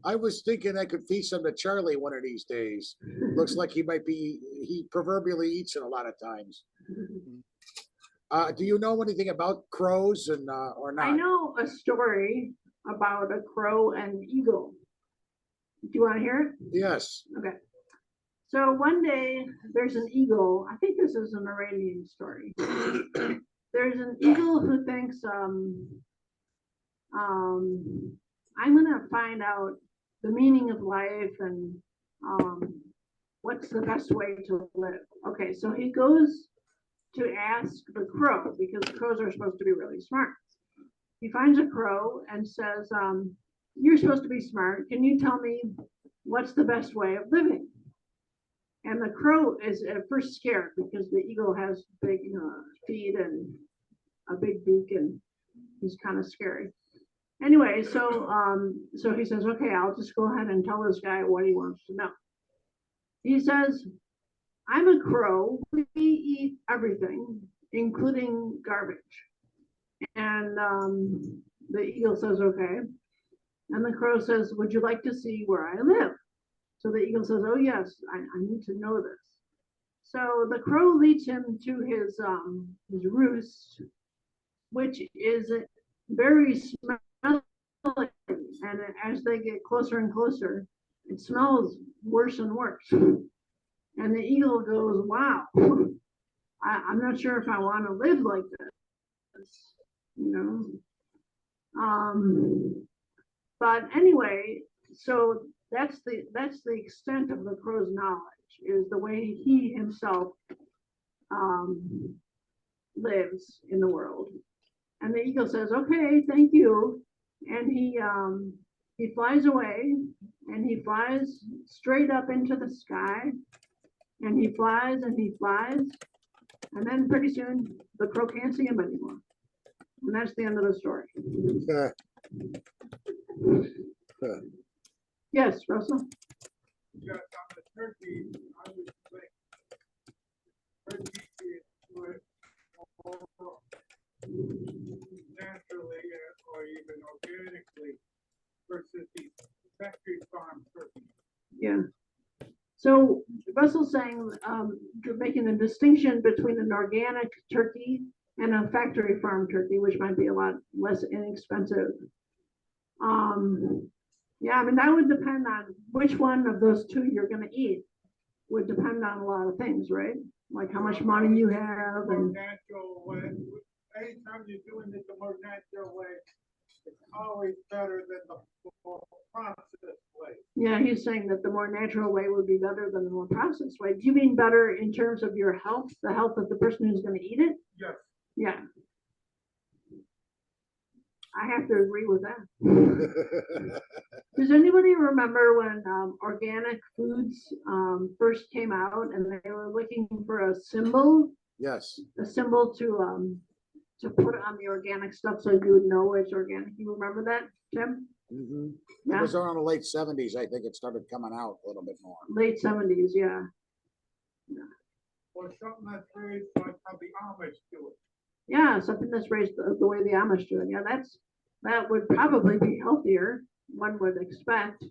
I was thinking I could feed some to Charlie one of these days. Looks like he proverbially eats it a lot of times. Do you know anything about crows and or not? I know a story about a crow and eagle. Do you want to hear it? Yes. Okay. So one day there's an eagle. I think this is an Iranian story. There's an eagle who thinks, I'm gonna find out the meaning of life and what's the best way to live. Okay, so he goes to ask the crow, because crows are supposed to be really smart. He finds a crow and says, you're supposed to be smart. Can you tell me what's the best way of living? And the crow is at first scared because the eagle has big feet and a big beak, and he's kind of scary. Anyway, so he says, okay, I'll just go ahead and tell this guy what he wants to know. He says, I'm a crow. We eat everything, including garbage. And the eagle says, okay. And the crow says, would you like to see where I live? So the eagle says, oh yes, I need to know this. So the crow leads him to his roost, which is very smelly. And as they get closer and closer, it smells worse and worse. And the eagle goes, wow, I'm not sure if I want to live like this, you know. But anyway, so that's the extent of the crow's knowledge, is the way he himself lives in the world. And the eagle says, okay, thank you. And he flies away, and he flies straight up into the sky, and he flies and he flies. And then pretty soon the crow can't see him anymore. And that's the end of the story. Yes, Russell? Yes, on the turkey, I would think turkey is good more naturally or even organically versus the factory farm turkey. Yeah. So Russell's saying, you're making a distinction between an organic turkey and a factory farm turkey, which might be a lot less inexpensive. Yeah, I mean, that would depend on which one of those two you're going to eat. Would depend on a lot of things, right? Like how much money you have, and Natural way. Anytime you're doing it the more natural way, it's always better than the more processed way. yeah, he's saying that the more natural way would be better than the more processed way. Do you mean better in terms of your health, the health of the person who's going to eat it? Yes. Yeah. I have to agree with that. Does anybody remember when organic foods first came out, and they were looking for a symbol Yes. To put on the organic stuff so you would know it's organic? You remember that, Tim? Mm-hmm. It Yeah, was around the late 70s, I think it started coming out a little bit more. late 70s, yeah. Or something that's raised like how the Amish do it. Yeah, something that's raised the way the Amish do it. Yeah, that would probably be healthier, one would expect.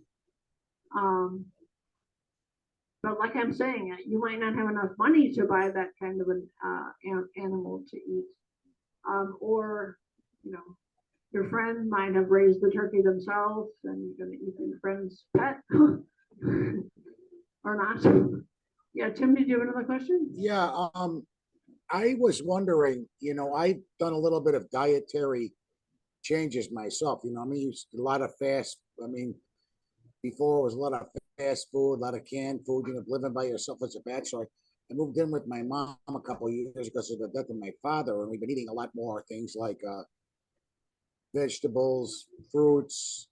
But like I'm saying, you might not have enough money to buy that kind of an animal to eat. Or, you know, your friend might have raised the turkey themselves, and you're going to eat your friend's pet or not. Yeah, Tim, did you have another question? Yeah, I was wondering, I've done a little bit of dietary changes myself. I mean, a lot of before it was a lot of fast food, a lot of canned food, living by yourself as a bachelor. I moved in with my mom a couple of years because of the death of my father, and we've been eating a lot more things like vegetables, fruits.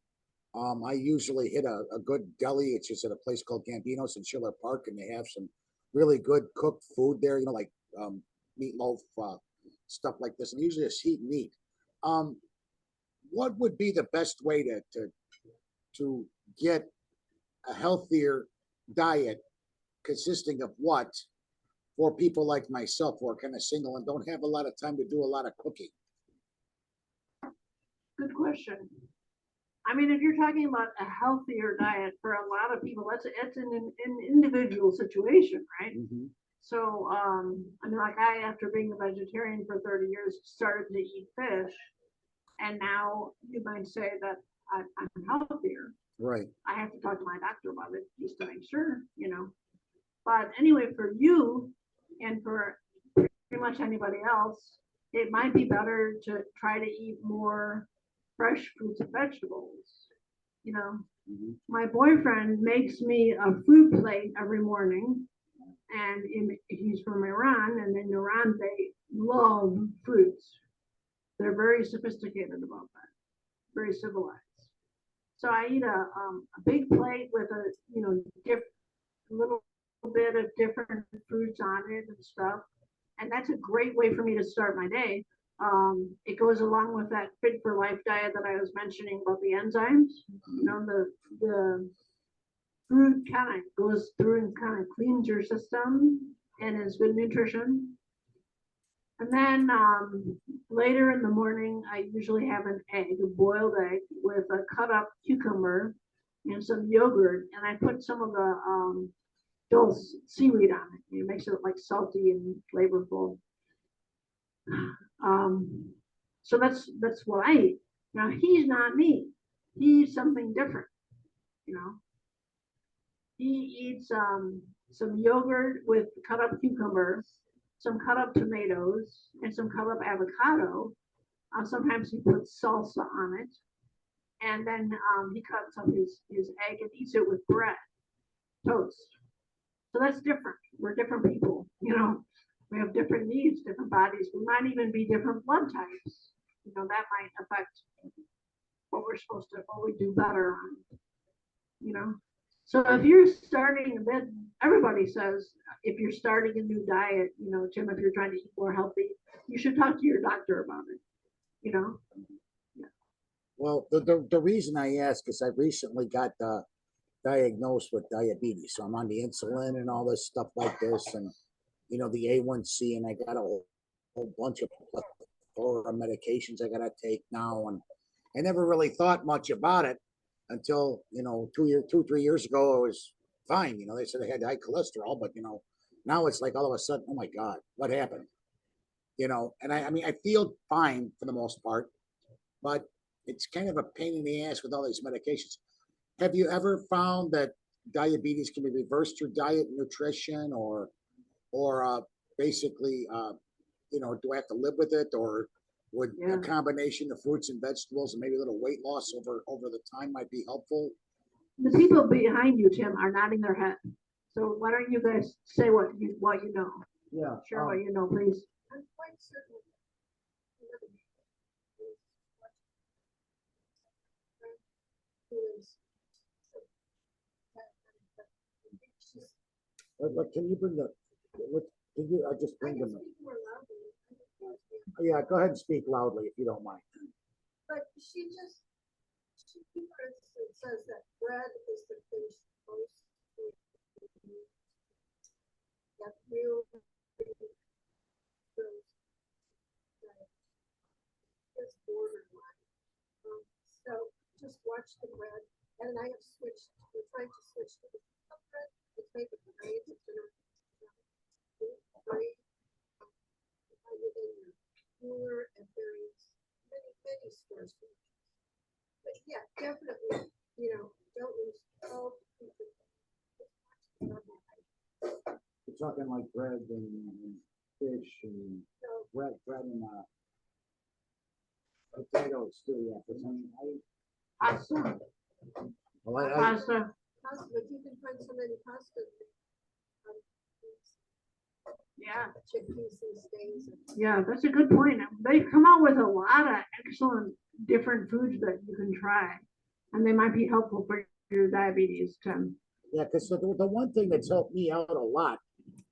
I usually hit a good deli. It's just at a place called Gambino's in Schiller Park, and they have some really good cooked food there, like meatloaf, stuff like this. And usually just eat meat. What would be the best way to get a healthier diet consisting of what for people like myself who are kind of single and don't have a lot of time to do a lot of cooking? Good question. I mean, if you're talking about a healthier diet for a lot of people, it's an individual situation, right? Mm-hmm. So, I mean, like after being a vegetarian for 30 years, started to eat fish, and now you might say that I'm healthier. Right. I have to talk to my doctor about it just to make sure, But anyway, for you and for pretty much anybody else, it might be better to try to eat more fresh fruits and vegetables. Mm-hmm. My boyfriend makes me a food plate every morning, and he's from Iran, and in Iran they love fruits. They're very sophisticated about that, very civilized. So I eat a big plate with a little bit of different foods on it and stuff. And that's a great way for me to start my day. It goes along with that Fit for Life diet that I was mentioning about the enzymes. You know, the fruit kind of goes through and kind of cleans your system and is good nutrition. And then later in the morning, I usually have an egg, a boiled egg, with a cut up cucumber and some yogurt. And I put some of the dulse seaweed on it. It makes it like salty and flavorful. So that's what I eat. Now he's not me. He's something different. You know, he eats some yogurt with cut up cucumber, some cut up tomatoes, and some cut up avocado. Sometimes he puts salsa on it, and then he cuts up his egg and eats it with bread, toast. So that's different. We're different people, you know. We have different needs, different bodies. We might even be different blood types. You know, that might affect what we're supposed to, what we do better on, you know. So if you're starting, then everybody says if you're starting a new diet, you know, Jim, if you're trying to eat more healthy, you should talk to your doctor about it, you know. Well, the reason I ask is I recently got diagnosed with diabetes, so I'm on the insulin and all this stuff like this, and you know the A1C, and I got a whole bunch of medications I gotta take now, and I never really thought much about it until you know 3 years ago I was fine. You know, they said I had high cholesterol, but you know now it's like all of a sudden, oh my God, what happened? You know, and I mean I feel fine for the most part, but it's kind of a pain in the ass with all these medications. Have you ever found that diabetes can be reversed through diet and nutrition, or basically, you know, do I have to live with it, or would Yeah. a combination of fruits and vegetables and maybe a little weight loss over the time might be helpful? The people behind you, Tim, are nodding their head. So why don't you guys say what you know? Yeah. Share what you know, please. I'm quite certain. Who is. What can you bring the? What can you? I just I bring can them. speak more loudly. Yeah, go ahead and speak loudly if you don't mind. But she, for instance, says that bread is the thing most that real is borderline. So just watch the bread, and I have switched. We're trying to switch to the bread. It's made with grains. It's grain. Find it in your cooler, and there's many stores. But yeah, definitely, you know, don't lose all You're talking like bread and fish and bread and potatoes too. Yeah, because I mean, Pasta. well, Pasta. pasta, but you can find so many pasta. Yeah. Chickpeas these days. Yeah, that's a good point. They've come out with a lot of excellent different foods that you can try, and they might be helpful for your diabetes, Tim. yeah, because the one thing that's helped me out a lot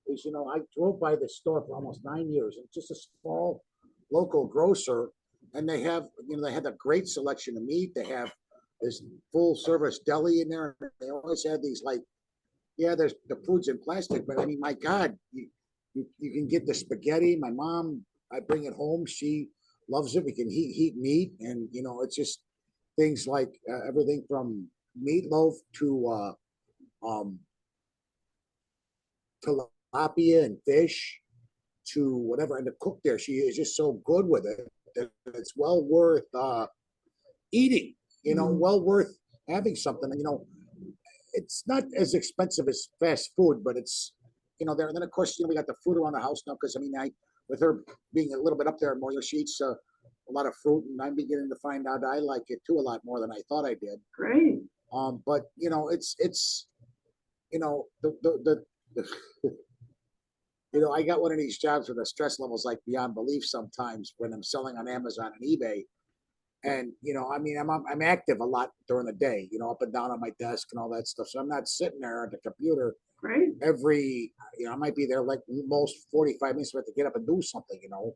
is, you know, I drove by the store for almost 9 years, and just a small local grocer, and they have, you know, they had a great selection of meat. They have this full service deli in there. They always had these like, yeah, there's the food's in plastic, but I mean, my God, you can get the spaghetti. My mom, I bring it home. She loves it. We can heat meat, and you know, it's just things like everything from meatloaf to um, tilapia and fish to whatever. And the cook there, she is just so good with it that it's well worth eating. You know, well worth having something. And you know, it's not as expensive as fast food, but it's, you know, there. And then of course, you know, we got the fruit around the house now because I mean, I with her being a little bit up there more, she eats a lot of fruit, and I'm beginning to find out I like it too a lot more than I thought I did. Great. But you know, it's you know the you know, I got one of these jobs where the stress level's like beyond belief sometimes when I'm selling on Amazon and eBay. And you know, I mean, I'm active a lot during the day, you know, up and down on my desk and all that stuff. So I'm not sitting there at the computer Great. every, you know, I might be there like most 45 minutes, but to get up and do something, you know.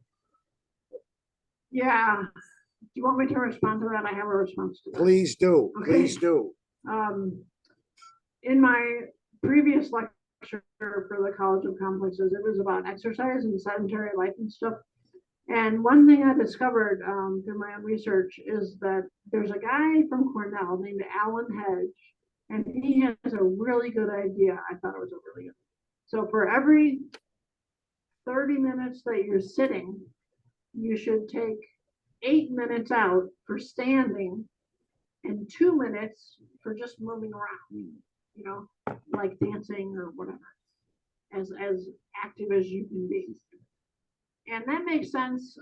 Yeah. Do you want me to respond to that? I have a response to that. Please do, Okay. please do. In my previous lecture for the College of Complexes, it was about exercise and sedentary life and stuff. And one thing I discovered through my own research is that there's a guy from Cornell named Alan Hedge, and he has a really good idea. I thought it was a really good. So for every 30 minutes that you're sitting, you should take 8 minutes out for standing and 2 minutes for just moving around, you know, like dancing or whatever, as active as you can be. And that makes sense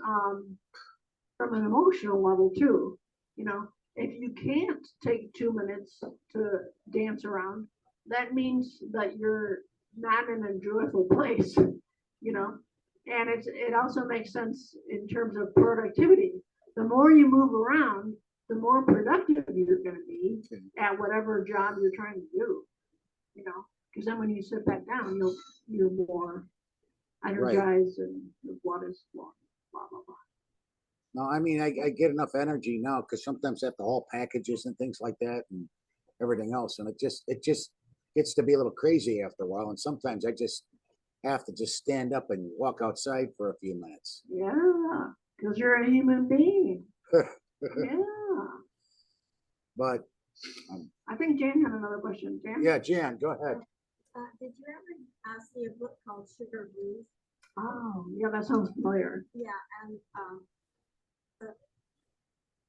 from an emotional level too. You know, if you can't take 2 minutes to dance around, that means that you're not in a joyful place, you know. And it also makes sense in terms of productivity. The more you move around, the more productive you're going to be at whatever job you're trying to do, you know. Because then when you sit back down, you're more energized and the blood is flowing, blah blah blah. No, I mean, I get enough energy now because sometimes I have to haul packages and things like that and everything else. And it just gets to be a little crazy after a while. And sometimes I just have to just stand up and walk outside for a few minutes. Yeah, because you're a human being. Yeah. But I think Jan had another question. Jan? yeah, Jan, go ahead. Did you ever see a book called Sugar Blues? Oh, yeah, that sounds familiar. Yeah, and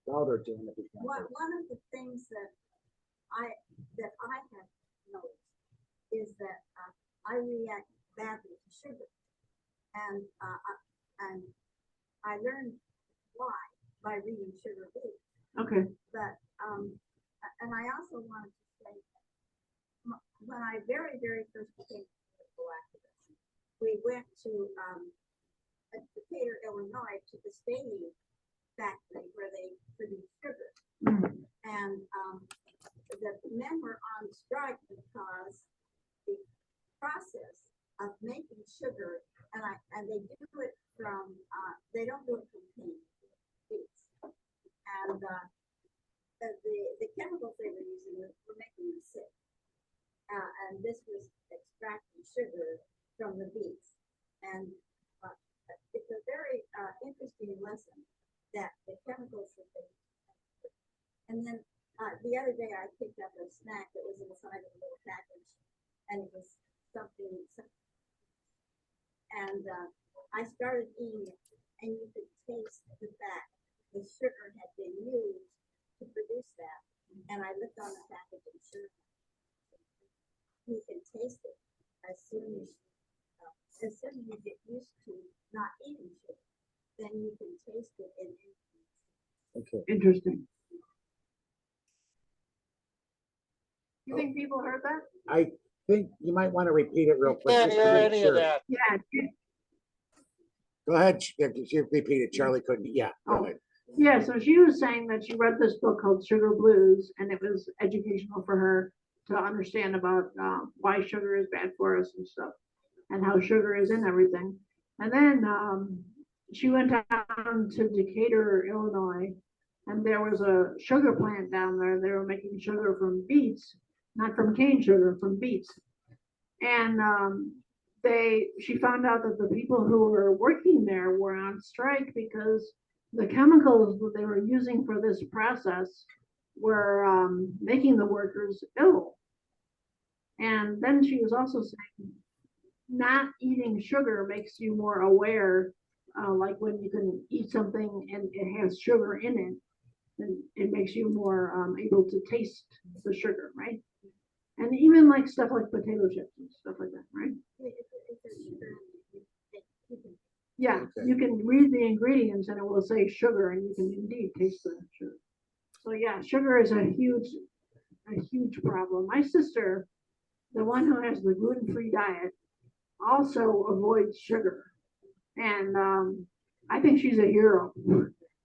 Louder, Jan, if you can. one of the things that I have noticed is that I react badly to sugar, and I learned why by reading Sugar Blues. Okay. But and I also wanted to say when I very first became a political activist, we went to Decatur, Illinois, to the Staley factory where they produce sugar. And the men were on strike because the process of making sugar, and they do it from, they don't do it from cane beets. And the chemicals they were using were making them sick. And this was extracting sugar from the beets. And it's a very interesting lesson that the chemicals that they use. And then the other day I picked up a snack that was inside of a little package, and it was something and I started eating it, and you could taste the fact the sugar had been used to produce that. And I looked on the package and sure, you can taste it as soon as you get used to not eating sugar, then you can taste it in Okay. Interesting. You think people heard that? I think you might want to repeat it real quick. Can't just to hear make any sure. of that. Yeah. Go ahead. You repeat it. Charlie couldn't. Yeah. Go Oh. ahead. Yeah, so she was saying that she read this book called Sugar Blues, and it was educational for her to understand about why sugar is bad for us and stuff, and how sugar is in everything. And then she went down to Decatur, Illinois, and there was a sugar plant down there. They were making sugar from beets, not from cane sugar, from beets. And she found out that the people who were working there were on strike because the chemicals that they were using for this process were making the workers ill. And then she was also saying not eating sugar makes you more aware, like when you can eat something and it has sugar in it, then it makes you more able to taste the sugar, right? And even like stuff like potato chips and stuff like that, right? Yeah, Okay. you can read the ingredients and it will say sugar, and you can indeed taste the sugar. So yeah, sugar is a huge problem. My sister, the one who has the gluten-free diet, also avoids sugar, and I think she's a hero.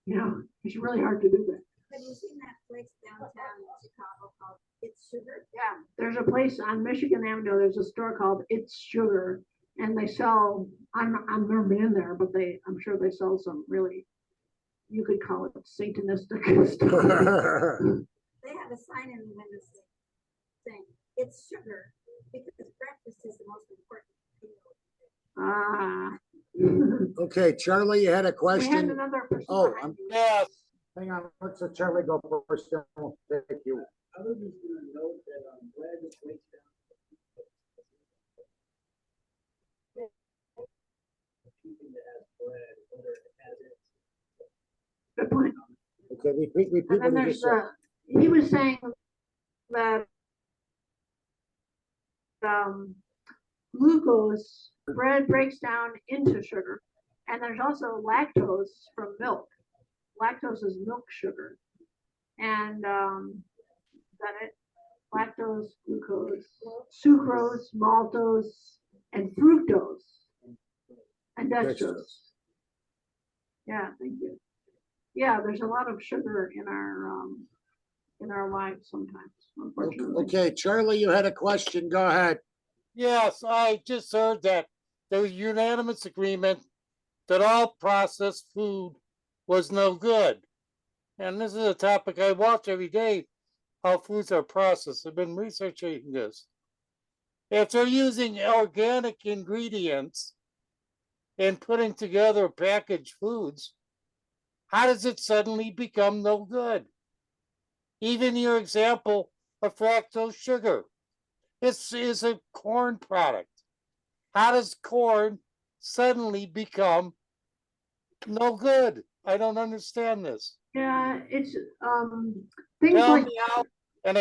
You know, it's really hard to do that. Have you seen that place downtown in Chicago called It's Sugar. Yeah, there's a place on Michigan Avenue, there's a store called It's Sugar. And they sell, I've never been in there, but I'm sure they sell some really, you could call it satanistic stuff. They have a sign in the window saying, it's sugar, because breakfast is the most important meal. Ah. Okay, Charlie, you had a We had question? another person Oh, behind you. Yes, Hang on, let's let Charlie go first. Then we'll take you. I was just gonna note that bread is breaks down. Anything that has bread, whether it has it. Good point. Okay, repeat And then what you there's just said. he was saying that glucose, bread breaks down into sugar. And there's also lactose from milk. Lactose is milk sugar. And is that it? Lactose, glucose, sucrose, maltose, and fructose, and dextrose. Yeah, thank you. Yeah, there's a lot of sugar in our lives sometimes, unfortunately. Okay, Charlie, you had a question. Go ahead. yes, I just heard that there was unanimous agreement that all processed food was no good. And this is a topic I watch every day, how foods are processed. I've been researching this. If they're using organic ingredients and putting together packaged foods, how does it suddenly become no good? Even your example of fructose sugar, this is a corn product. How does corn suddenly become no good? I don't understand this. Yeah, it's things Tell like me how an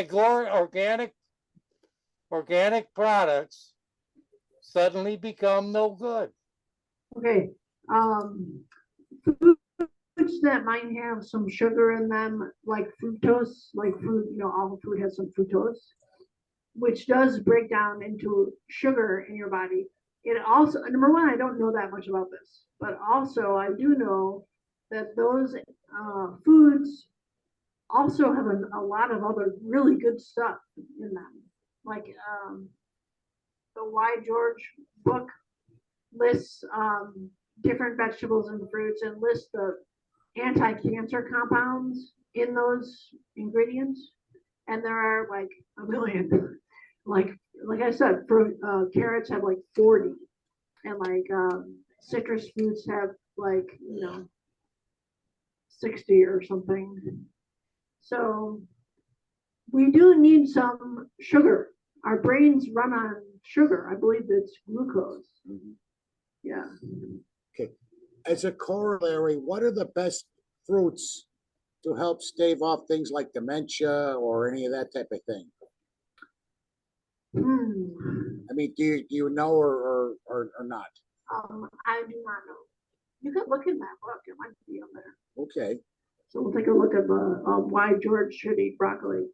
organic products suddenly become no good. okay, foods that might have some sugar in them, like fructose, like fruit, all food has some fructose, which does break down into sugar in your body. It also, number one, I don't know that much about this, but also I do know that those foods also have a lot of other really good stuff in them. Like the Why George book lists different vegetables and fruits and lists the anti-cancer compounds in those ingredients. And there are like a million. Like I said, carrots have like 40, and like citrus fruits have like 60 or something. So we do need some sugar. Our brains run on sugar. I believe it's glucose. Yeah. As a corollary, what are the best fruits to help stave off things like dementia or any of that type of thing? I mean, do you know or not? I do not know. You could look in that book. It might be on there. Okay. So we'll take a look at the Why George Should Eat Broccoli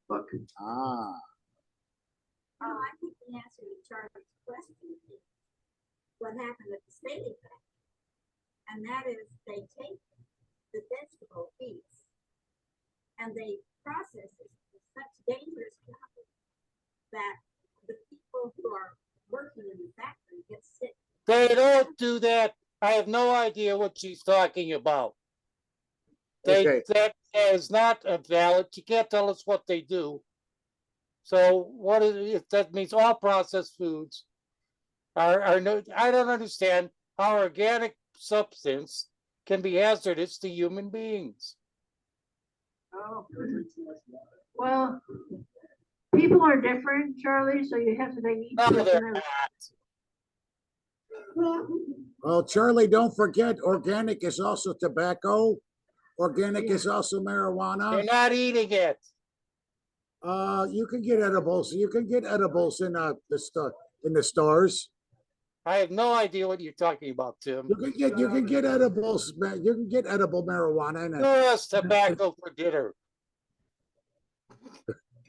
book. Ah. I think the answer to Charlie's question is what happened at the state event. And that is they take the vegetable beets and they process it with such dangerous chemicals that the people who are working in the factory get sick. They don't do that. I have no idea what she's talking about. Okay. That is not valid. You can't tell us what they do. So what is if that means all processed foods are no? I don't understand how organic substance can be hazardous to human beings. Oh. Well, people are different, Charlie, so you have to take each No, they're person not. Well, Charlie, don't forget, organic is also tobacco. Organic is also They're marijuana. not eating it. You can get edibles. You can get edibles in the stores. I have no idea what you're talking about, Tim. You can get edibles. You can get edible marijuana. Throw us tobacco for dinner.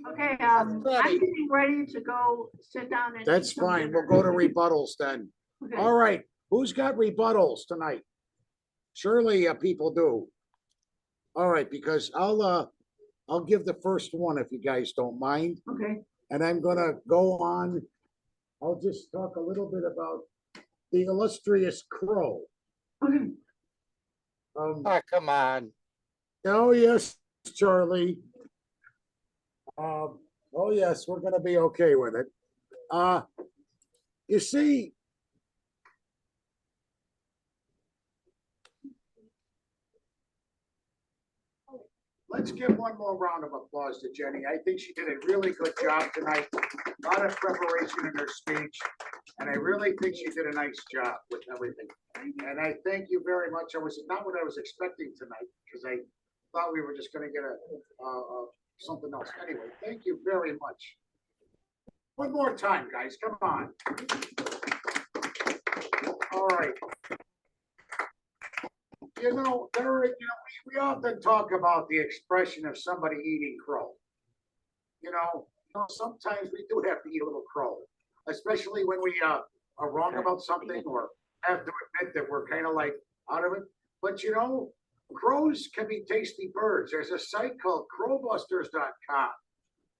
Okay, I'm getting ready to go sit down and That's eat some fine. dinner. We'll go to rebuttals then. Okay. All right. Who's got rebuttals tonight? Surely people do. All right, because I'll give the first one if you guys don't mind. Okay, And I'm gonna go on. I'll just talk a little bit about the illustrious crow. okay. Oh, come on. Oh, yes, Charlie. Oh, yes, we're gonna be okay with it. You see, let's give one more round of applause to Jenny. I think she did a really good job tonight. A lot of preparation in her speech, and I really think she did a nice job with everything. And I thank you very much. I was not what I was expecting tonight, because I thought we were just gonna get something else. Anyway, thank you very much. One more time, guys, come on. All right. We often talk about the expression of somebody eating crow. Sometimes we do have to eat a little crow, especially when we are wrong about something or have to admit that we're kind of like out of it. But crows can be tasty birds. There's a site called crowbusters.com,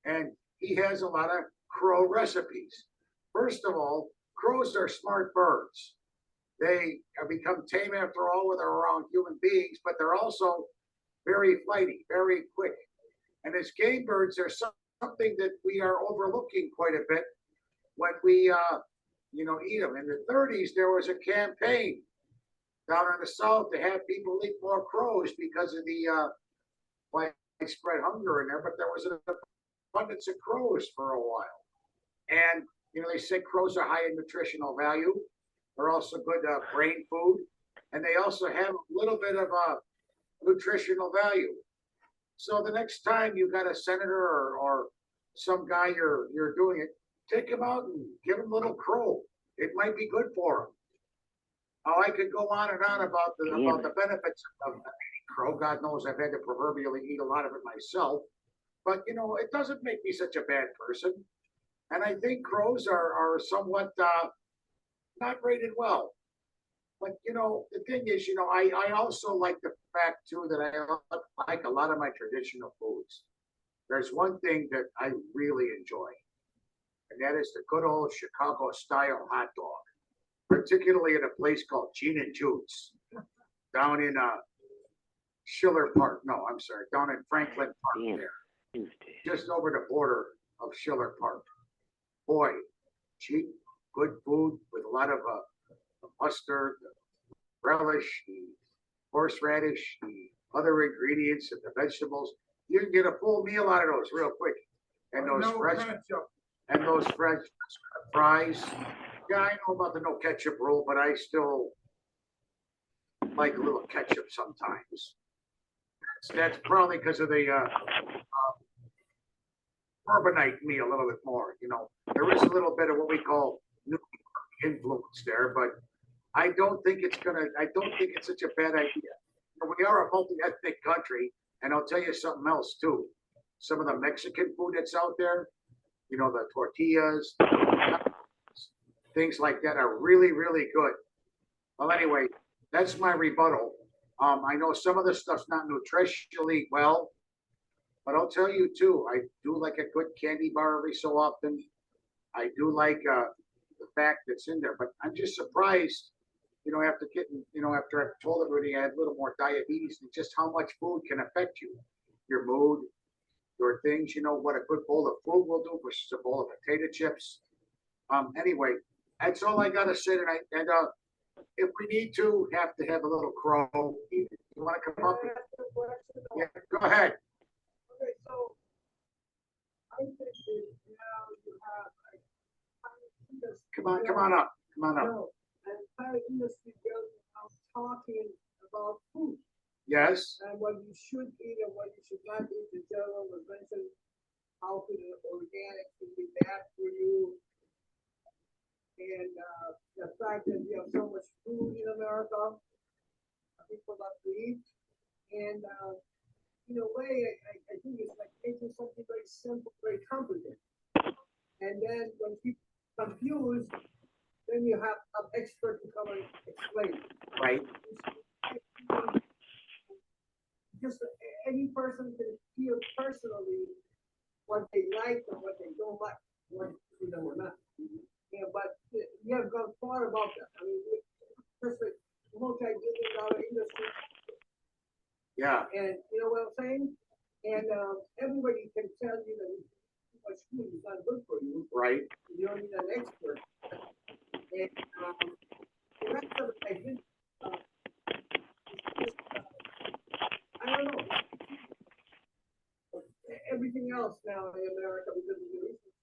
and he has a lot of crow recipes. First of all, crows are smart birds. They have become tame after all when they're around human beings, but they're also very flighty, very quick. And as game birds, there's something that we are overlooking quite a bit when we, eat them. In the 30s, there was a campaign down in the South to have people eat more crows because of the widespread hunger in there, but there was an abundance of crows for a while. And, they say crows are high in nutritional value. They're also good brain food, and they also have a little bit of nutritional value. So the next time you got a senator or some guy you're doing it, take him out and give him a little crow. It might be good for him. Now I could go on and on about the benefits of eating crow. God knows I've had to proverbially eat a lot of it myself, but it doesn't make me such a bad person. And I think crows are somewhat not rated well. But the thing is, I also like the fact too that I like a lot of my traditional foods. There's one thing that I really enjoy, and that is the good old Chicago style hot dog, particularly at a place called Gene and Jude's down in Schiller Park. No, I'm sorry, down in Franklin Park there, just over the border of Schiller Park. Boy, cheap, good food with a lot of mustard, relish, the horseradish, the other ingredients and the vegetables. You can get a full meal out of those real quick. And those fresh fries. Yeah, I know about the no ketchup rule, but I still like a little ketchup sometimes. That's probably because of the urbanite me a little bit more. There is a little bit of what we call New York influence there, but I don't think it's such a bad idea. We are a multi-ethnic country, and I'll tell you something else too. Some of the Mexican food that's out there, the tortillas, things like that are really, really good. Well, anyway, that's my rebuttal. I know some of this stuff's not nutritionally well, but I'll tell you too, I do like a good candy bar every so often. I do like the fact that's in there, but I'm just surprised, after I've told everybody I had a little more diabetes and just how much food can affect you, your mood, your things, what a good bowl of food will do versus a bowl of potato chips. Anyway, that's all I gotta say tonight. And if we need to have a little crow, you want to come up? Yeah, go ahead. Okay, so I think that now you have Come on up. No, an entire industry building now talking about food Yes. and what you should eat and what you should not eat. The gentleman was mentioning how food and organic can be bad for you. And the fact that we have so much food in America, people love to eat. And in a way, I think it's like making something very simple, very complicated. And then when people are confused, then you have an expert to come and explain. Right. just any person can feel personally what they like and what they don't like, what you know or not. Yeah, but you have gone far about that. I mean, first, multi-billion-dollar industry, Yeah, and you know what I'm saying? And everybody can tell you that too much food is not good for you. right. You don't need an expert. And the rest of it, I think, it's just, I don't know. Everything else now in America, because of the research,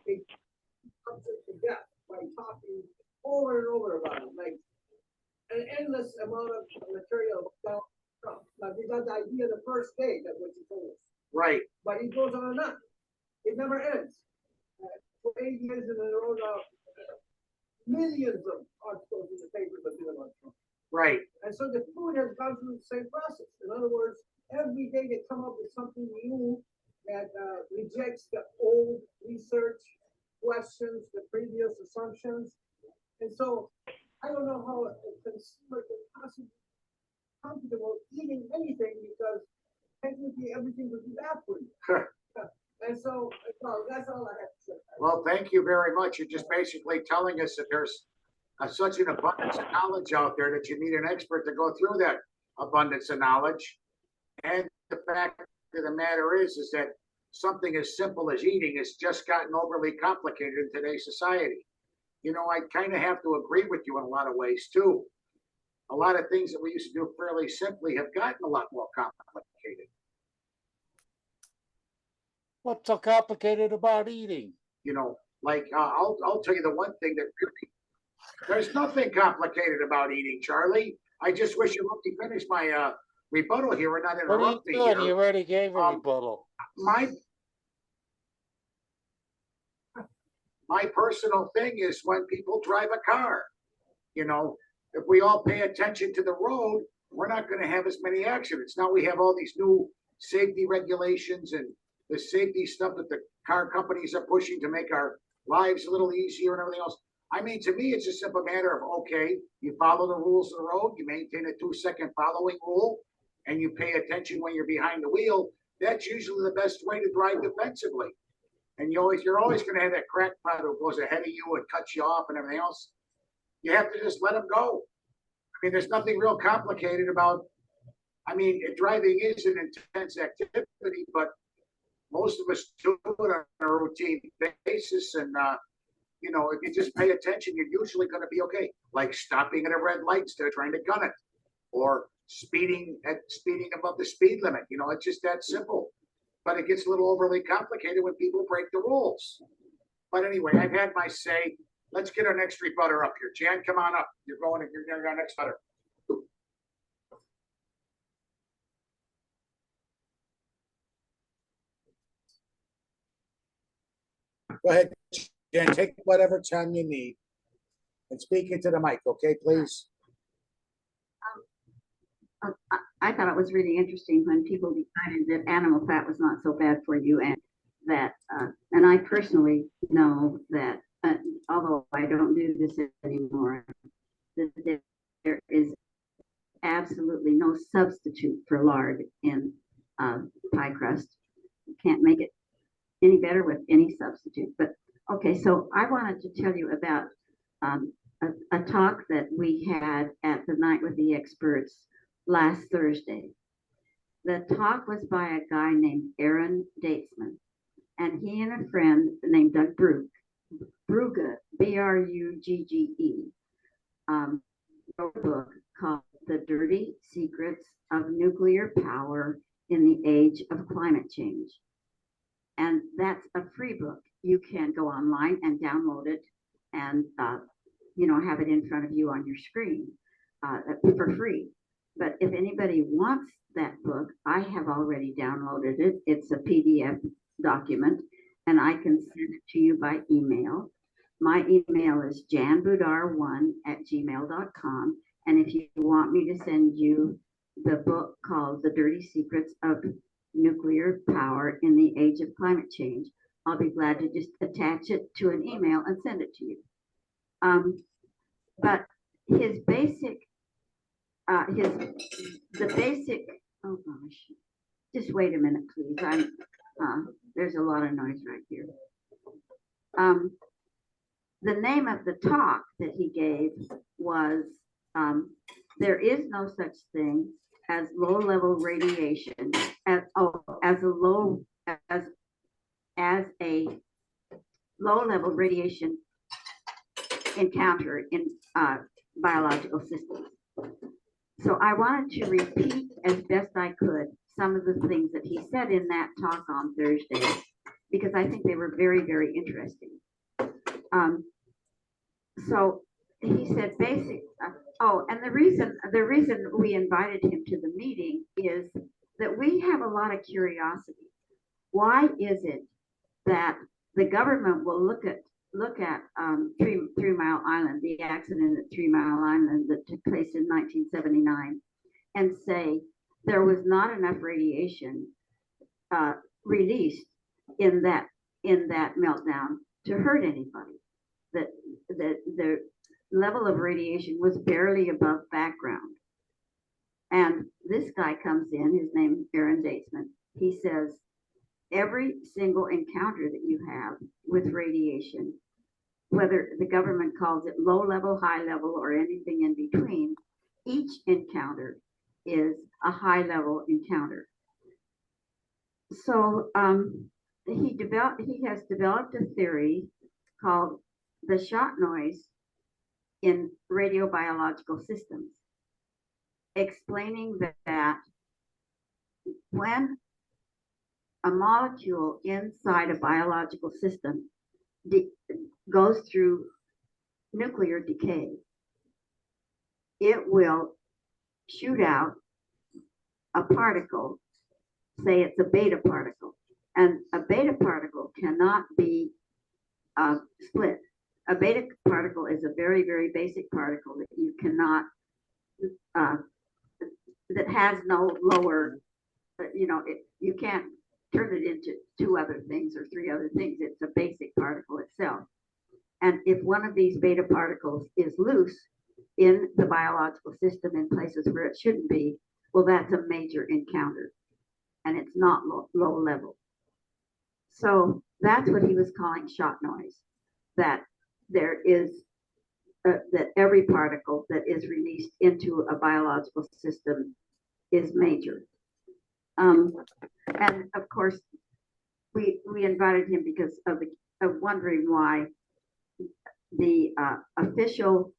it comes to death by talking over and over about it, like an endless amount of material about Trump. Like we got the idea the first day that what you told us, Right. but it goes on and on. It never ends. For 8 years in a row now, millions of articles in the papers have been about Trump. Right. And so the food has gone through the same process. In other words, every day they come up with something new that rejects the old research, questions the previous assumptions. And so I don't know how a consumer can possibly be comfortable eating anything because technically everything would be bad for you. And so, well, that's all I have to say. Well, thank you very much. You're just basically telling us that there's such an abundance of knowledge out there that you need an expert to go through that abundance of knowledge. And the fact of the matter is that something as simple as eating has just gotten overly complicated in today's society. You know, I kind of have to agree with you in a lot of ways too. A lot of things that we used to do fairly simply have gotten a lot more complicated. What's so complicated about eating? You know, like I'll tell you the one thing that really, there's nothing complicated about eating, Charlie. I just wish you let me finish my rebuttal here and not What are you interrupt me doing? You here. already gave a rebuttal. My personal thing is when people drive a car, you know, if we all pay attention to the road, we're not going to have as many accidents. Now we have all these new safety regulations and the safety stuff that the car companies are pushing to make our lives a little easier and everything else. I mean, to me, it's a simple matter of, okay, you follow the rules of the road, you maintain a 2-second following rule, and you pay attention when you're behind the wheel. That's usually the best way to drive defensively. And you're always going to have that crackpot who goes ahead of you and cuts you off and everything else. You have to just let them go. I mean, there's nothing real complicated about. I mean, driving is an intense activity, but most of us do it on a routine basis. And you know, if you just pay attention, you're usually going to be okay. Like stopping at a red light instead of trying to gun it, or speeding above the speed limit. You know, it's just that simple. But it gets a little overly complicated when people break the rules. But anyway, I've had my say. Let's get our next rebutter up here. Jan, come on up. You're our next butter. Go ahead, Jan. Take whatever time you need. And speak into the mic, okay, please? I thought it was really interesting when people decided that animal fat was not so bad for you, and that, and I personally know that, although I don't do this anymore, that there is absolutely no substitute for lard in pie crust. You can't make it any better with any substitute. But okay, so I wanted to tell you about a talk that we had at the Night with the Experts last Thursday. The talk was by a guy named Aaron Datesman, and he and a friend named Doug Brugge, B-R-U-G-G-E, wrote a book called The Dirty Secrets of Nuclear Power in the Age of Climate Change. And that's a free book. You can go online and download it and, you know, have it in front of you on your screen for free. But if anybody wants that book, I have already downloaded it. It's a PDF document, and I can send it to you by email. My email is janbudar1@gmail.com. And if you want me to send you the book called The Dirty Secrets of Nuclear Power in the Age of Climate Change, I'll be glad to just attach it to an email and send it to you. But his basic Oh gosh, just wait a minute, please. There's a lot of noise right here. The name of the talk that he gave was, there is no such thing as low-level radiation, as a low-level radiation encounter in biological systems. So I wanted to repeat as best I could some of the things that he said in that talk on Thursday, because I think they were very, very interesting. So he said and the reason we invited him to the meeting is that we have a lot of curiosity. Why is it that the government will look at 3 Mile Island, the accident at 3 Mile Island that took place in 1979, and say there was not enough radiation released in that meltdown to hurt anybody? That the level of radiation was barely above background. And this guy comes in, his name is Aaron Datesman. He says, every single encounter that you have with radiation, whether the government calls it low level, high level, or anything in between, each encounter is a high level encounter. So he has developed a theory called the shot noise in radiobiological systems, explaining that when a molecule inside a biological system goes through nuclear decay, it will shoot out a particle, say it's a beta particle, and a beta particle cannot be split. A beta particle is a very, very basic particle that you cannot, that has no lower, you can't turn it into 2 other things or 3 other things. It's a basic particle itself. And if one of these beta particles is loose in the biological system in places where it shouldn't be, well, that's a major encounter, and it's not low level. So that's what he was calling shot noise, that there is that every particle that is released into a biological system is major. And of course, we invited him because of wondering why the official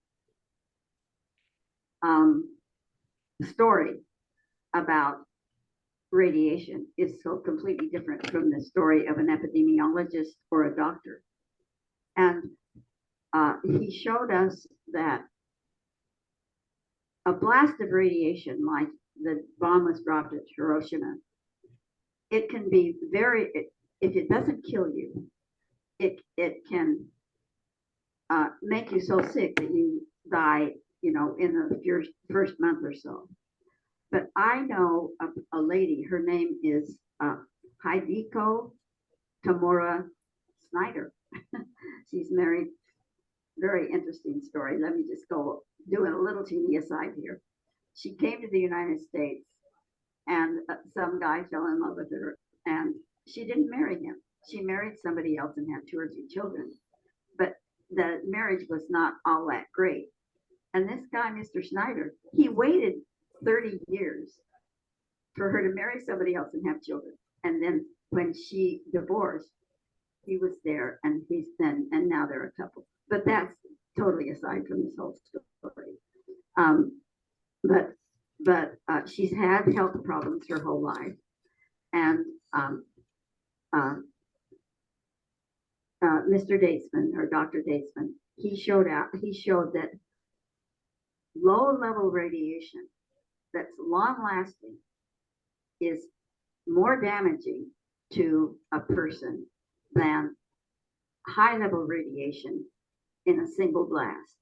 story about radiation is so completely different from the story of an epidemiologist or a doctor. And he showed us that a blast of radiation, like the bomb was dropped at Hiroshima, it can be if it doesn't kill you, it can make you so sick that you die, in the first month or so. But I know a lady, her name is Hideko Tamura Snyder. She's married. Very interesting story. Let me just go do a little teeny aside here. She came to the United States, and some guy fell in love with her, and she didn't marry him. She married somebody else and had 2 or 3 children. But the marriage was not all that great. And this guy, Mr. Snyder, he waited 30 years for her to marry somebody else and have children. And then when she divorced, he was there, and and now they're a couple. But that's totally aside from this whole story. But she's had health problems her whole life, and Mr. Datesman, or Dr. Datesman, he showed that low-level radiation that's long-lasting is more damaging to a person than high-level radiation in a single blast.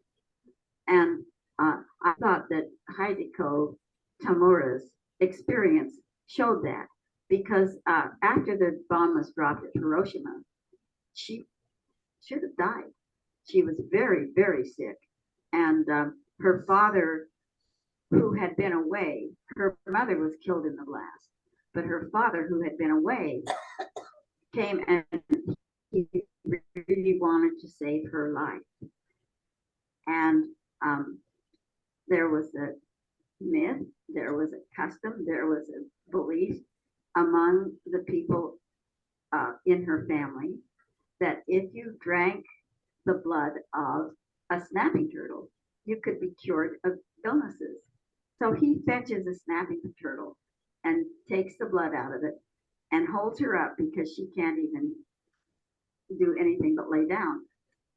And I thought that Hideko Tamura's experience showed that, because after the bomb was dropped at Hiroshima, she should have died. She was very, very sick. And her father who had been away, her mother was killed in the blast, but her father, who had been away, came and he really wanted to save her life. And there was a myth, there was a custom, there was a belief among the people in her family that if you drank the blood of a snapping turtle, you could be cured of illnesses. So he fetches a snapping turtle and takes the blood out of it and holds her up because she can't even do anything but lay down.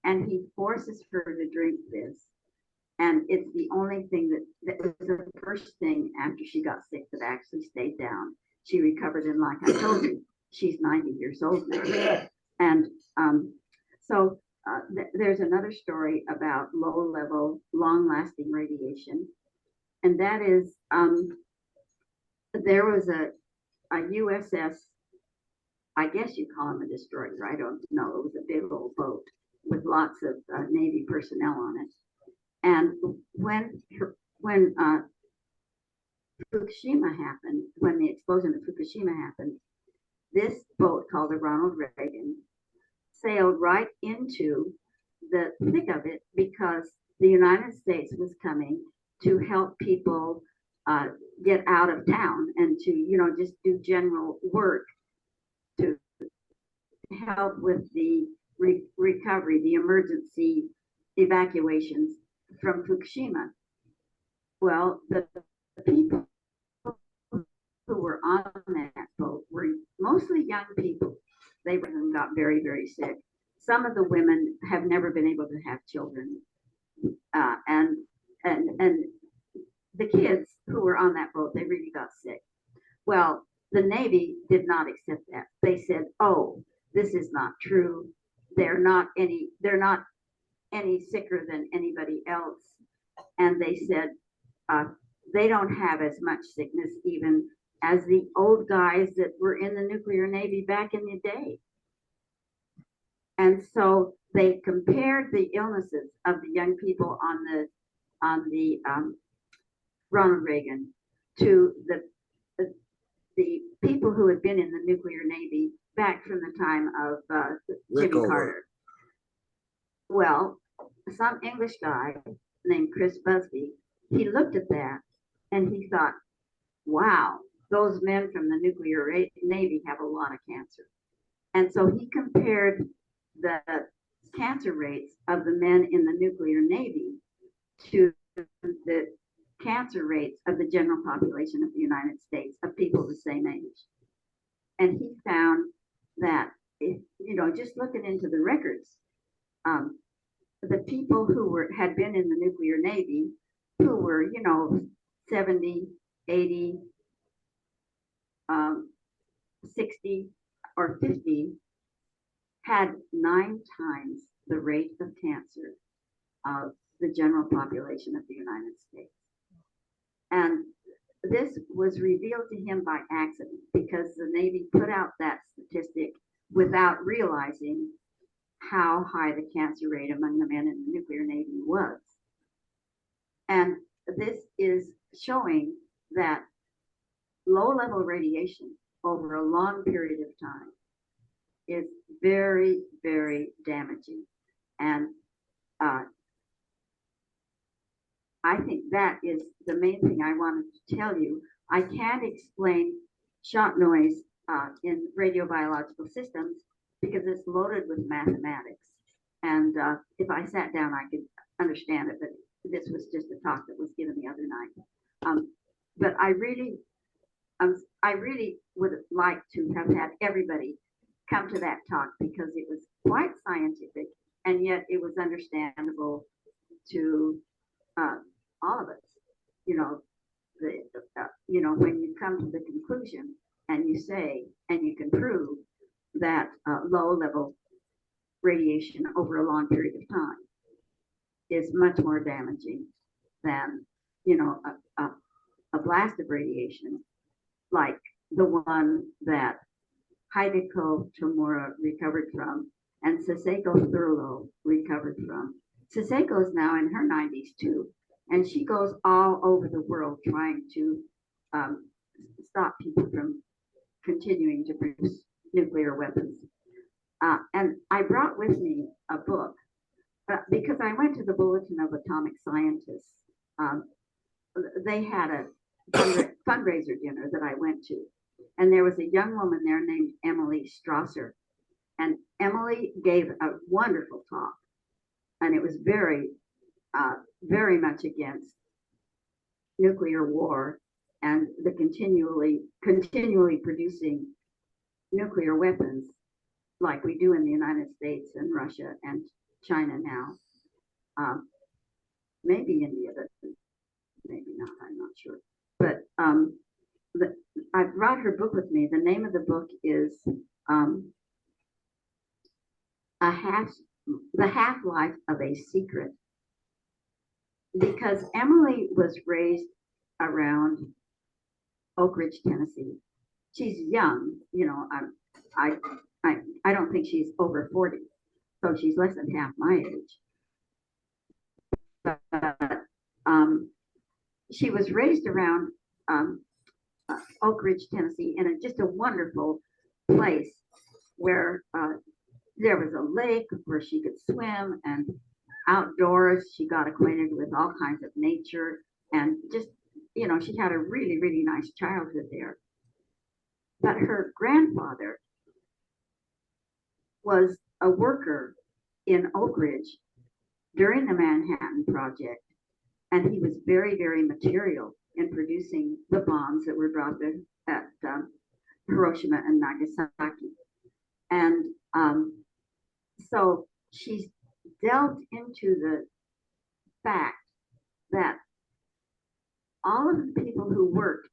And he forces her to drink this. And it's the only thing that was the first thing after she got sick that actually stayed down. She recovered, and like I told you, she's 90 years old now. And so there's another story about low-level, long-lasting radiation, and that is there was a USS, I guess you call them a destroyer, I don't know, it was a big old boat with lots of Navy personnel on it. And when Fukushima happened, when the explosion of Fukushima happened, this boat called the Ronald Reagan sailed right into the thick of it because the United States was coming to help people get out of town and to, you know, just do general work to help with the recovery, the emergency evacuations from Fukushima. Well, the people who were on that boat were mostly young people. They got very, very sick. Some of the women have never been able to have children, and the kids who were on that boat, they really got sick. Well, the Navy did not accept that. They said, "Oh, this is not true. They're not any sicker than anybody else." And they said they don't have as much sickness even as the old guys that were in the nuclear Navy back in the day. And so they compared the illnesses of the young people on the Ronald Reagan to the people who had been in the nuclear Navy back from the time of Jimmy Carter. Well, some English guy named Chris Busby, he looked at that and he thought, wow, those men from the nuclear Navy have a lot of cancer. And so he compared the cancer rates of the men in the nuclear Navy to the cancer rates of the general population of the United States of people the same age. And he found that, if, you know, just looking into the records, the people who had been in the nuclear Navy, who were, you know, 70, 80, 60, or 50, had 9 times the rate of cancer of the general population of the United States. And this was revealed to him by accident because the Navy put out that statistic without realizing how high the cancer rate among the men in the nuclear Navy was. And this is showing that low-level radiation over a long period of time is very, very damaging. And I think that is the main thing I wanted to tell you. I can't explain shock noise in radiobiological systems because it's loaded with mathematics. And if I sat down, I could understand it, but this was just a talk that was given the other night. But I really would like to have had everybody come to that talk because it was quite scientific and yet it was understandable to all of us. You know, you know, when you come to the conclusion and you say and you can prove that low-level radiation over a long period of time is much more damaging than, you know, a blast of radiation like the one that Hideko Tomura recovered from and Saseko Thurlow recovered from. Saseko is now in her 90s too, And she goes all over the world trying to stop people from continuing to produce nuclear weapons. And I brought with me a book because I went to the Bulletin of Atomic Scientists. They had a fundraiser dinner that I went to, and there was a young woman there named Emily Strasser. And Emily gave a wonderful talk, and it was very much against nuclear war and the continually producing nuclear weapons like we do in the United States and Russia and China now. Maybe India, but maybe not, I'm not sure. But I brought her book with me. The name of the book is The Half-Life of a Secret. Because Emily was raised around Oak Ridge, Tennessee. She's young, you know, I don't think she's over 40, so she's less than half my age. But she was raised around Oak Ridge, Tennessee, in just a wonderful place where there was a lake where she could swim, and outdoors she got acquainted with all kinds of nature, and just, you know, she had a really, really nice childhood there. But her grandfather was a worker in Oak Ridge during the Manhattan Project, and he was very, very material in producing the bombs that were dropped at Hiroshima and Nagasaki. And so she's delved into the fact that all of the people who worked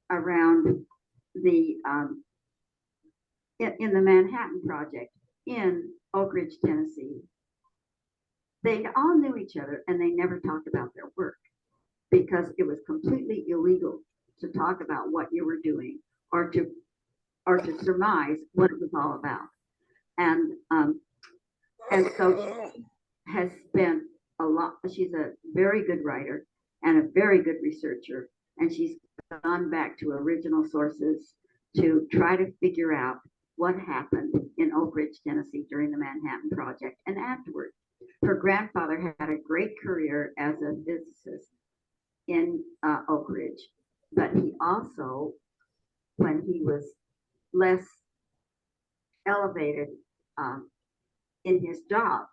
around the in the Manhattan Project in Oak Ridge, Tennessee, they all knew each other, and they never talked about their work because it was completely illegal to talk about what you were doing or to surmise what it was all about. And so she has spent a lot. She's a very good writer and a very good researcher, and she's gone back to original sources to try to figure out what happened in Oak Ridge, Tennessee during the Manhattan Project and afterward. Her grandfather had a great career as a physicist in Oak Ridge, but he also, when he was less elevated in his job,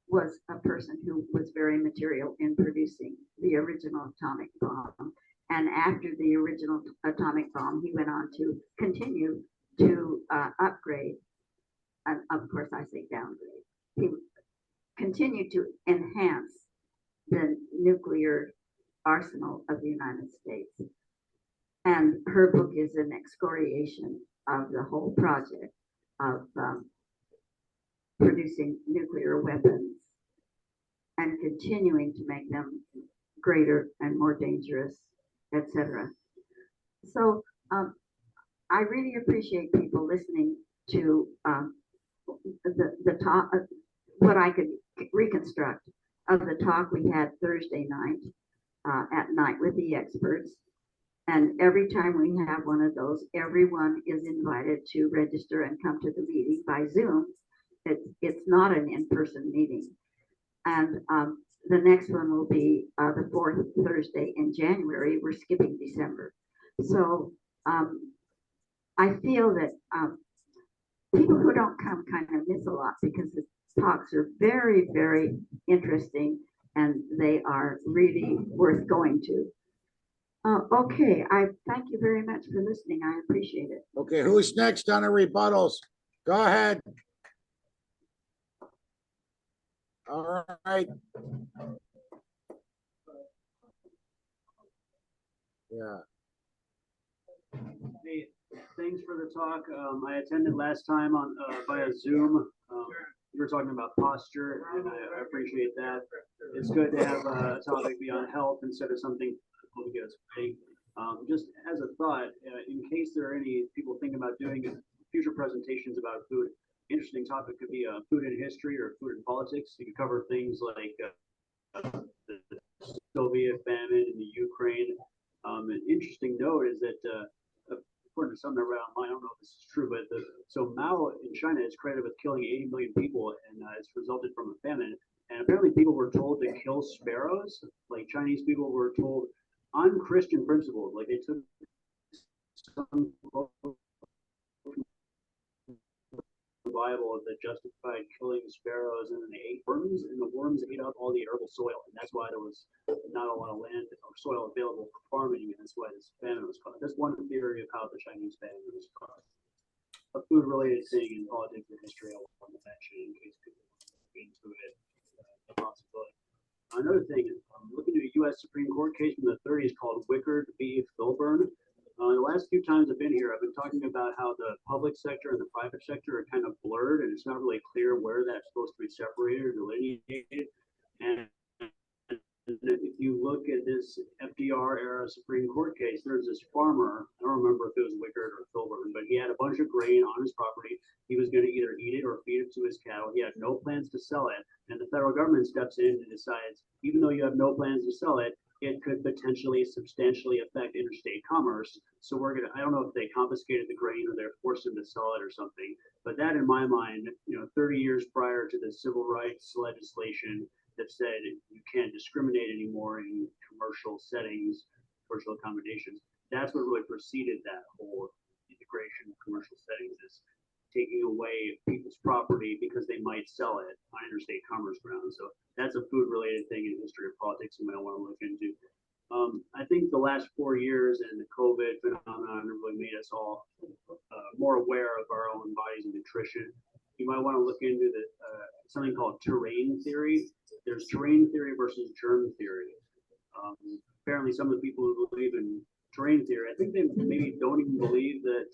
was a person who was very material in producing the original atomic bomb. And after the original atomic bomb, he went on to continue to upgrade, and of course I say downgrade. He continued to enhance the nuclear arsenal of the United States. And her book is an excoriation of the whole project of producing nuclear weapons and continuing to make them greater and more dangerous, etc. So I really appreciate people listening to the talk, what I could reconstruct of the talk we had Thursday night at night with the experts. And every time we have one of those, everyone is invited to register and come to the meeting by Zoom. It's not an in-person meeting. And the next one will be the fourth Thursday in January. We're skipping December. So I feel that people who don't come kind of miss a lot because the talks are very, very interesting and they are really worth going to. Okay, I thank you very much for listening. I appreciate it. Okay, who's next on the rebuttals? Go ahead. All right. Yeah. Hey, thanks for the talk. I attended last time on via Zoom. You were talking about posture, and I appreciate that. It's good to have a topic be on health instead of something that gets vague. Just as a thought, in case there are any people thinking about doing future presentations about food, interesting topic could be food in history or food in politics. You could cover things like the Soviet famine in the Ukraine. An interesting note is that, according to some that read online, I don't know if this is true, but so Mao in China is credited with killing 80 million people, and it's resulted from a famine. And apparently, people were told to kill sparrows. Like Chinese people were told on Christian principles, like they took some Bible that justified killing sparrows, and then they ate worms, and the worms ate up all the arable soil, and that's why there was not a lot of land or soil available for farming, and that's why this famine was caused. That's one theory of how the Chinese famine was caused. A food-related thing in politics and history I want to mention in case people get into it, a possibility. Another thing is, looking at a U.S. Supreme Court case from the 30s called Wickard v. Filburn. The last few times I've been here, I've been talking about how the public sector and the private sector are kind of blurred, and it's not really clear where that's supposed to be separated or delineated. And if you look at this FDR era Supreme Court case, there's this farmer, I don't remember if it was Wickard or Filburn, but he had a bunch of grain on his property. He was going to either eat it or feed it to his cattle. He had no plans to sell it. And the federal government steps in and decides, even though you have no plans to sell it, it could potentially substantially affect interstate commerce. So I don't know if they confiscated the grain or they're forced him to sell it or something. But that, in my mind, 30 years prior to the civil rights legislation that said you can't discriminate anymore in commercial settings, commercial accommodations, that's what really preceded that whole integration of commercial settings, is taking away people's property because they might sell it on interstate commerce grounds. So that's a food-related thing in history of politics you might want to look into. I think the last 4 years and the COVID phenomenon really made us all more aware of our own bodies and nutrition. You might want to look into something called terrain theory. There's terrain theory versus germ theory. Apparently, some of the people who believe in terrain theory, I think they maybe don't even believe that,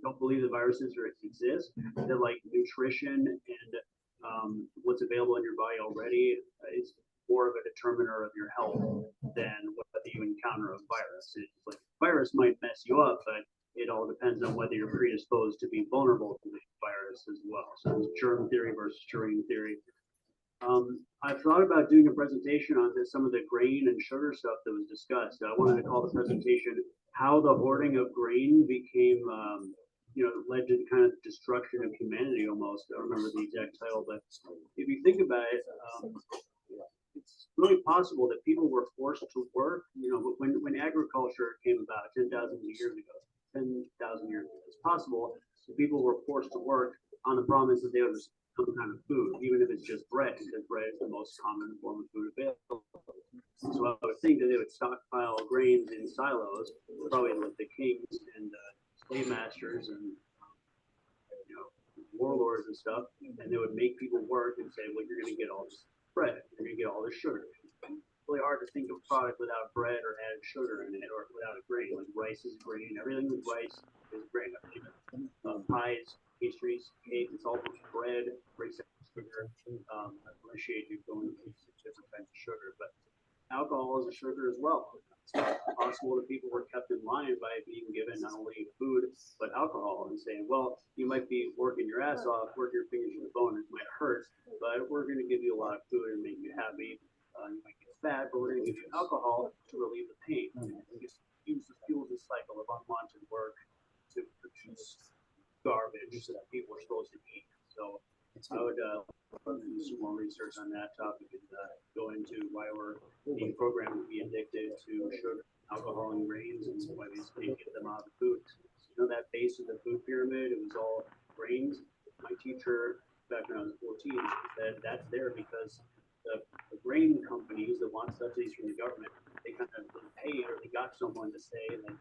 don't believe the viruses exist, that like nutrition and what's available in your body already is more of a determiner of your health than whether you encounter a virus. It's like virus might mess you up, but it all depends on whether you're predisposed to be vulnerable to the virus as well. So it's germ theory versus terrain theory. I've thought about doing a presentation on some of the grain and sugar stuff that was discussed. I wanted to call the presentation "How the Hoarding of Grain Became, led to kind of destruction of humanity." Almost, I don't remember the exact title, but if you think about it, it's really possible that people were forced to work. When agriculture came about 10,000 years ago, it's possible that people were forced to work on the promise that they would receive some kind of food, even if it's just bread, because bread is the most common form of food available. So I would think that they would stockpile grains in silos, probably with the kings and slave masters and warlords and stuff, and they would make people work and say, well, you're going to get all this bread, you're going to get all this sugar. It's really hard to think of a product without bread or added sugar in it, or without a grain. Like rice is grain, everything with rice is grain. Pies, pastries, cake, it's all bread, raised sugar. I appreciate you going to different kinds of sugar, but alcohol is a sugar as well. It's possible that people were kept in line by being given not only food, but alcohol, and saying, well, you might be working your ass off, work your fingers to the bone, it might hurt, but we're going to give you a lot of food and make you happy. You might get fat, but we're going to give you alcohol to relieve the pain. And just fuels the cycle of unwanted work to produce garbage that people are supposed to eat. So I would do some more research on that topic and go into why we're being programmed to be addicted to sugar, alcohol, and grains, and why we can't get them out of food. That base of the food pyramid, it was all grains. My teacher, back when I was 14, said that's there because the grain companies that want subsidies from the government, they kind of paid or they got someone to say like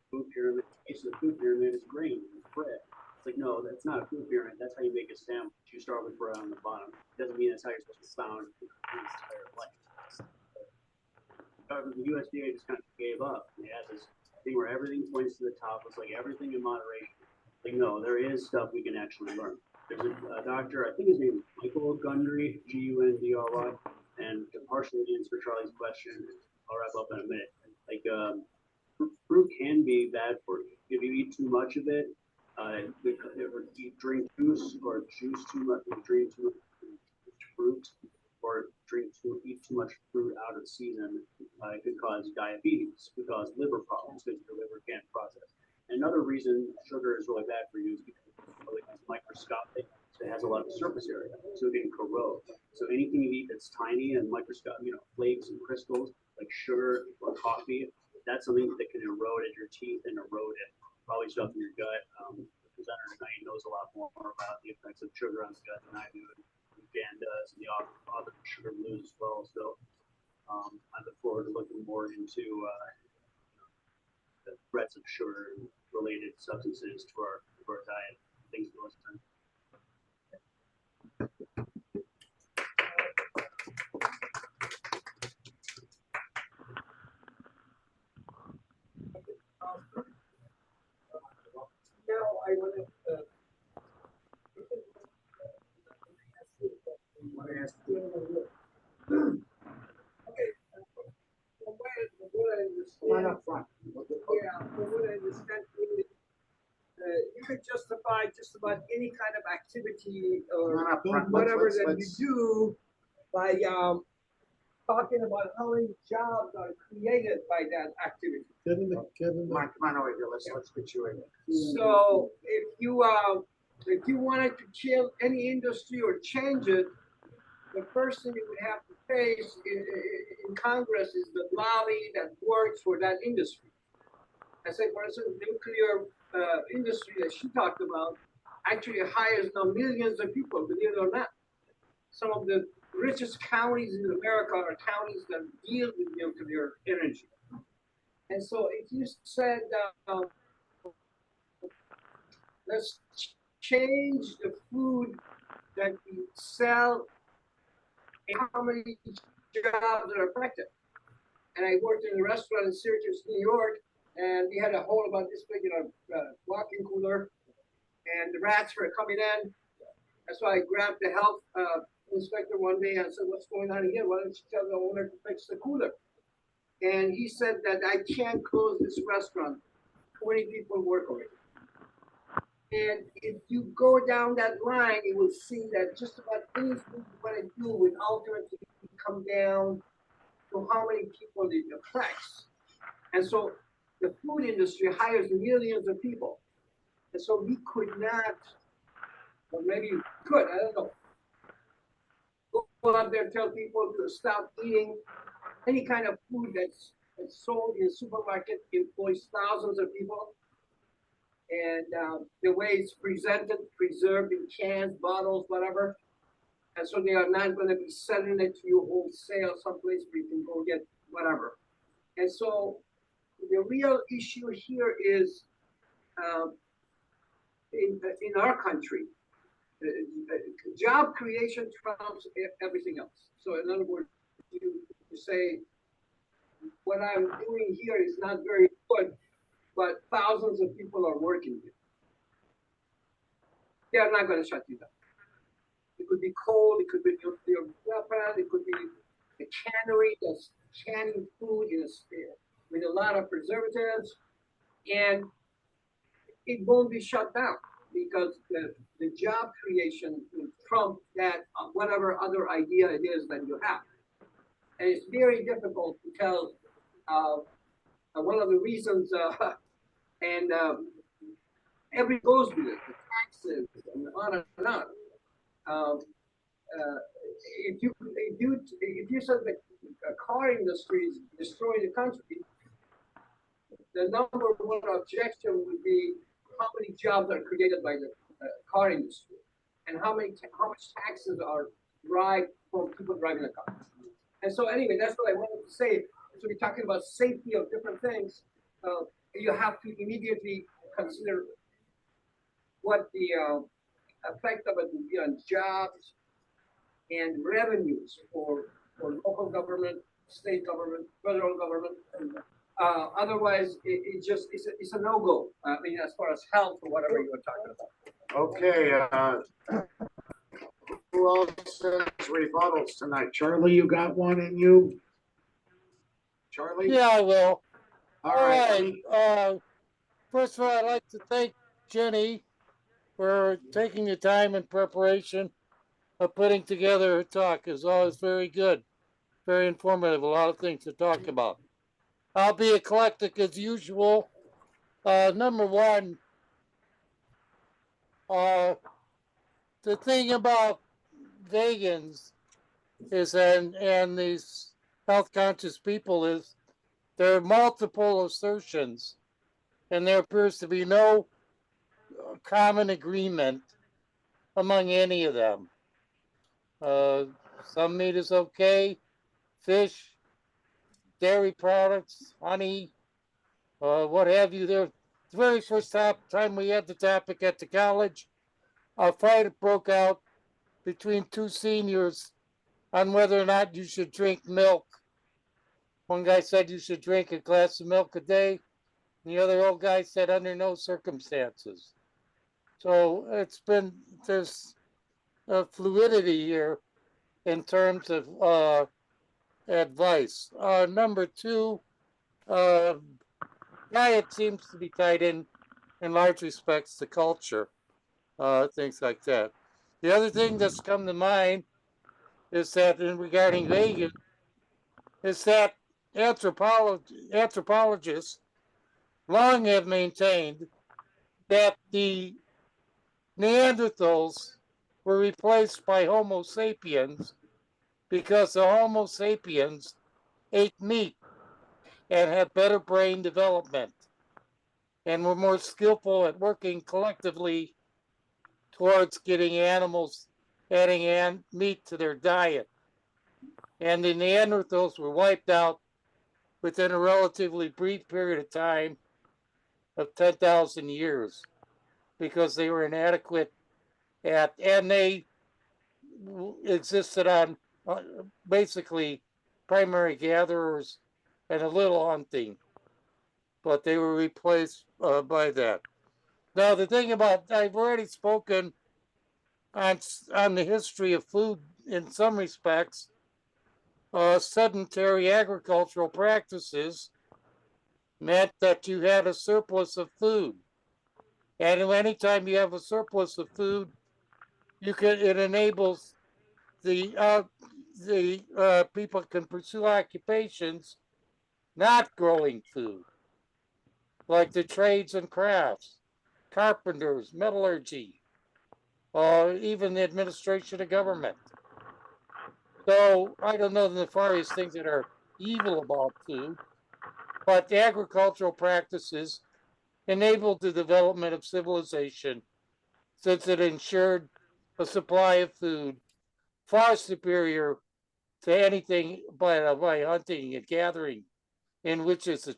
food pyramid, base of the food pyramid is grain, it's bread. It's like, no, that's not a food pyramid. That's how you make a sandwich. You start with bread on the bottom. Doesn't mean that's how you're supposed to be found your entire life. The USDA just kind of gave up. They had this thing where everything points to the top. It's like everything in moderation. Like, no, there is stuff we can actually learn. There's a doctor, I think his name is Michael Gundry, Gundry, and to partially answer Charlie's question, I'll wrap up in a minute. Like, fruit can be bad for you. If you eat too much of it, if you drink juice or juice too much, if you drink too much fruit, or eat too much fruit out of season, it could cause diabetes, could cause liver problems because your liver can't process. Another reason sugar is really bad for you is because it's microscopic. So it has a lot of surface area, so it can corrode. So anything you eat that's tiny and microscopic, flakes and crystals like sugar or coffee, that's something that can erode at your teeth and erode it, probably stuff in your gut. The presenter tonight knows a lot more about the effects of sugar on the gut than I do. Dan does, and the author of Sugar Blues as well. So I look forward to looking more into the threats of sugar-related substances to our diet. Thanks for listening. Now I want to. Okay. From what I understand. Right up front. Yeah, from what I understand, you could justify just about any kind of activity or Right up front. whatever that Let's- you do by talking about how many jobs are created by that activity. Come on over here. Let's get you in. So if you wanted to kill any industry or change it, the first thing you would have to face in Congress is the lobby that works for that industry. I say, for instance, nuclear industry that she talked about actually hires now millions of people, believe it or not. Some of the richest counties in America are counties that deal with nuclear energy. And so if you said, let's change the food that we sell and how many jobs are affected. And I worked in a restaurant in Syracuse, New York, and we had a hole about this big in a walk-in cooler, and the rats were coming in. That's why I grabbed the health inspector one day and said, "What's going on here? Why don't you tell the owner to fix the cooler?" And he said that I can't close this restaurant. 20 people work on it. And if you go down that line, you will see that just about anything you want to do would ultimately come down to how many people it affects. And so the food industry hires millions of people. And so we could not, or maybe we could, I don't know, go out there and tell people to stop eating any kind of food that's sold in a supermarket, employs thousands of people. And the way it's presented, preserved in cans, bottles, whatever. And so they are not going to be selling it to you wholesale someplace where you can go get whatever. And so the real issue here is in our country, job creation trumps everything else. So in other words, you say, what I'm doing here is not very good, but thousands of people are working here. They are not going to shut you down. It could be coal, it could be nuclear weapon, it could be a cannery that's canning food with a lot of preservatives, and it won't be shut down because the job creation will trump that whatever other idea it is that you have. And it's very difficult to tell. One of the reasons, and every goes with it, the taxes and on and on. If you said the car industry is destroying the country, the number one objection would be how many jobs are created by the car industry, and how much taxes are derived from people driving a car. And so anyway, that's what I wanted to say. So we're talking about safety of different things. You have to immediately consider what the effect of it will be on jobs and revenues for local government, state government, federal government. Otherwise, it's a no-go. I mean, as far as health or whatever you were talking about. Okay, who else has rebuttals tonight? Charlie, you got one in you? Charlie? Yeah, I will. All All right. right. First of all, I'd like to thank Jenny for taking the time in preparation putting together a talk is always very good, very informative, a lot of things to talk about. I'll be eclectic as usual. Number one, the thing about vegans is and these health conscious people is there are multiple assertions, and there appears to be no common agreement among any of them. Uh, some meat is okay, fish, dairy products, honey, what have you. There, the very first time we had the topic at the college, a fight broke out between two seniors on whether or not you should drink milk. One guy said you should drink a glass of milk a day. And the other old guy said under no circumstances. So there's a fluidity here in terms of advice. Number two, uh, diet seems to be tied in large respects to culture, things like that. The other thing that's come to mind is that regarding vegan, is that anthropologists long have maintained that the Neanderthals were replaced by Homo sapiens because the Homo sapiens ate meat and had better brain development and were more skillful at working collectively towards getting animals, adding meat to their diet. And the Neanderthals were wiped out within a relatively brief period of time of 10,000 years because they were inadequate and they existed on basically primary gatherers and a little hunting, but they were replaced by that. Now, the thing about, I've already spoken on the history of food in some respects. Sedentary agricultural practices meant that you had a surplus of food. And anytime you have a surplus of food, it enables the people can pursue occupations not growing food, like the trades and crafts, carpenters, metallurgy, even the administration of government. So I don't know the nefarious things that are evil about food, but the agricultural practices enabled the development of civilization since it ensured a supply of food far superior to anything by hunting and gathering, in which is a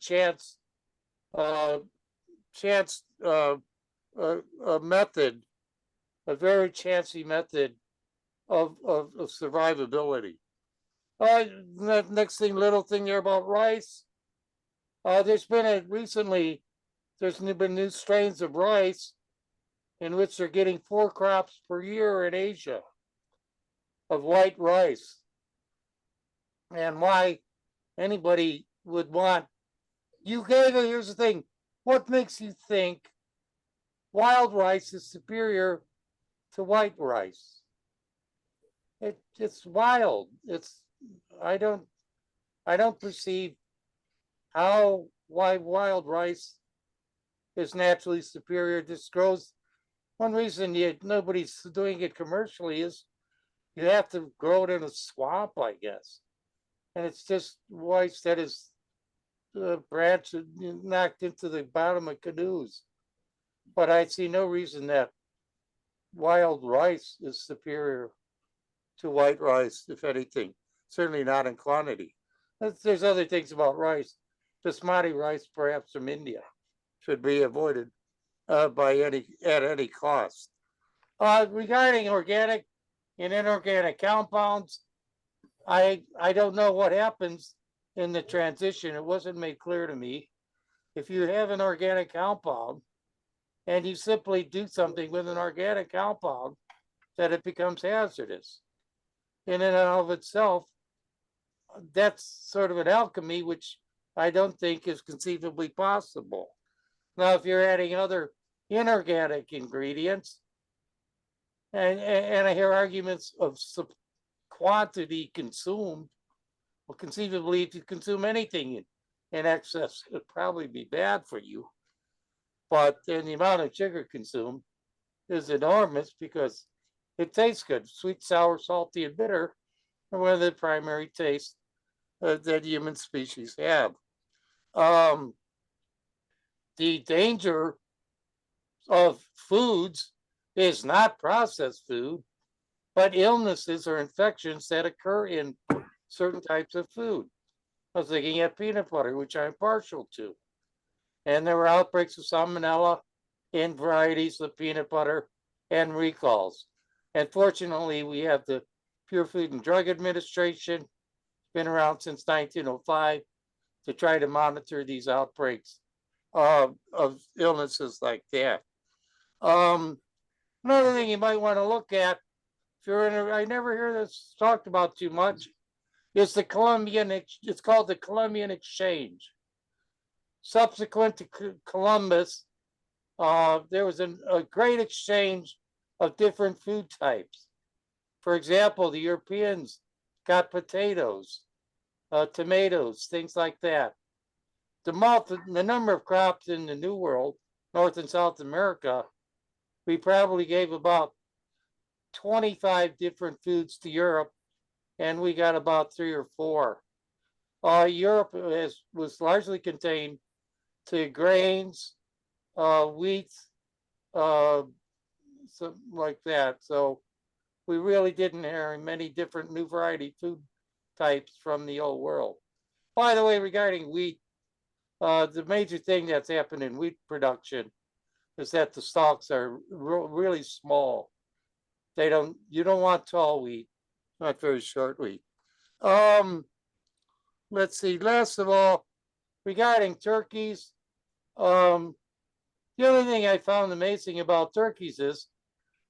method, a very chancy method of survivability. The next thing, little thing there about rice. There's been new strains of rice in which they're getting 4 crops per year in Asia of white rice. And why anybody would want, here's the thing, what makes you think wild rice is superior to white rice? It's wild. I don't perceive why wild rice is naturally superior. This grows. One reason nobody's doing it commercially is you have to grow it in a swamp, I guess, and it's just rice that is branched knocked into the bottom of canoes. But I see no reason that wild rice is superior to white rice, if anything. Certainly not in quantity. There's other things about rice. Basmati rice, perhaps from India, should be avoided at any cost. Regarding organic and inorganic compounds, I don't know what happens in the transition. It wasn't made clear to me. If you have an organic compound and you simply do something with an organic compound, that it becomes hazardous. In and of itself, that's sort of an alchemy, which I don't think is conceivably possible. Now, if you're adding other inorganic ingredients, And I hear arguments of quantity consumed. Well, conceivably, if you consume anything in excess, it'd probably be bad for you. But then the amount of sugar consumed is enormous because it tastes good. Sweet, sour, salty, and bitter are one of the primary tastes that human species have. The danger of foods is not processed food, but illnesses or infections that occur in certain types of food. I was looking at peanut butter, which I'm partial to. And there were outbreaks of salmonella in varieties of peanut butter and recalls. And fortunately, we have the Pure Food and Drug Administration, been around since 1905, to try to monitor these outbreaks of illnesses like that. Another thing you might want to look at, if you're in I never hear this talked about too much, is the it's called the Columbian Exchange. Subsequent to Columbus, there was a great exchange of different food types. For example, the Europeans got potatoes, tomatoes, things like that. The number of crops in the New World, North and South America, we probably gave about 25 different foods to Europe, and we got about 3 or 4. Europe was largely contained to grains, wheat, something like that. So we really didn't have many different new variety food types from the old world. By the way, regarding wheat, the major thing that's happened in wheat production is that the stalks are really small. You don't want tall wheat, not very short wheat. Let's see, last of all, regarding turkeys, the other thing I found amazing about turkeys is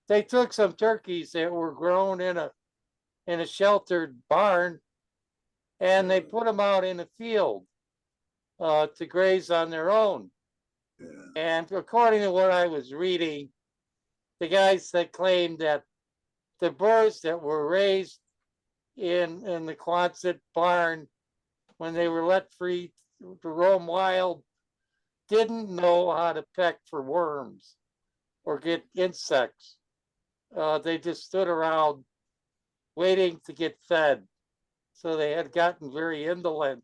they took some turkeys that were grown in a sheltered barn, and they put them out in a field to graze on their own. And according to what I was reading, the guys that claimed that the birds that were raised in the Quonset barn, when they were let free to roam wild, didn't know how to peck for worms or get insects. They just stood around waiting to get fed. So they had gotten very indolent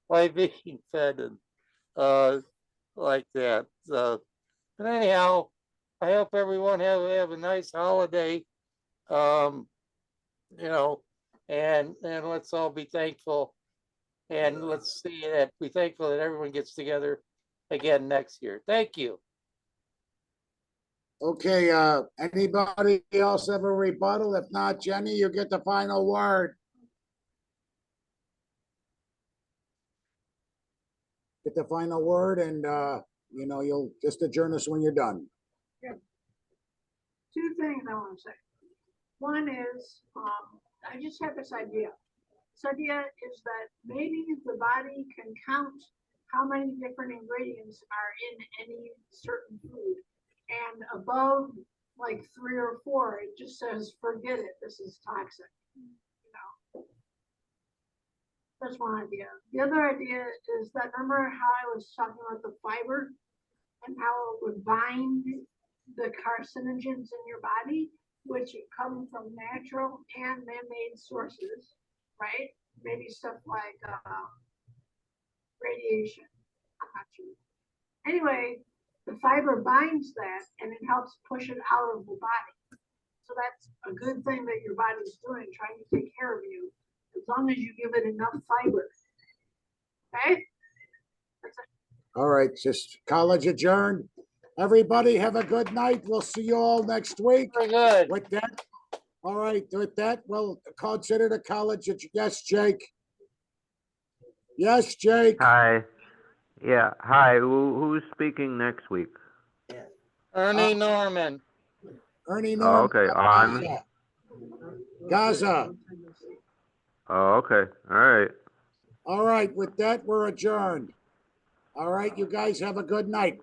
by being fed and like that. But anyhow, I hope everyone have a nice holiday. You know, and let's all be thankful, and let's see that be thankful that everyone gets together again next year. Thank you. Okay, anybody else have a rebuttal? If not, Jenny, you get the final word. Get the final word, and you'll just adjourn us when you're done. Two things I want to say. One is, I just have this idea. This idea is that maybe the body can count how many different ingredients are in any certain food. And above like 3 or 4, it just says, forget it, this is toxic. That's one idea. The other idea is that, remember how I was talking about the fiber and how it would bind the carcinogens in your body, which come from natural and man-made sources, right? Maybe stuff like radiation. I'm not sure. Anyway, the fiber binds that and it helps push it out of the body. So that's a good thing that your body's doing, trying to take care of you, as long as you give it enough fiber. Okay? That's it. All right, just college adjourned. Everybody have a good night. We'll see you all next week. Very good. With that, all right, with that, we'll consider the college. Yes, Jake. Yes, Jake. Hi. Yeah. Hi. Who's speaking next week? Ernie Norman. Ernie Oh, Norman. okay. On. Gaza. Oh, okay. All right. All right, with that, we're adjourned. All right, you guys have a good night.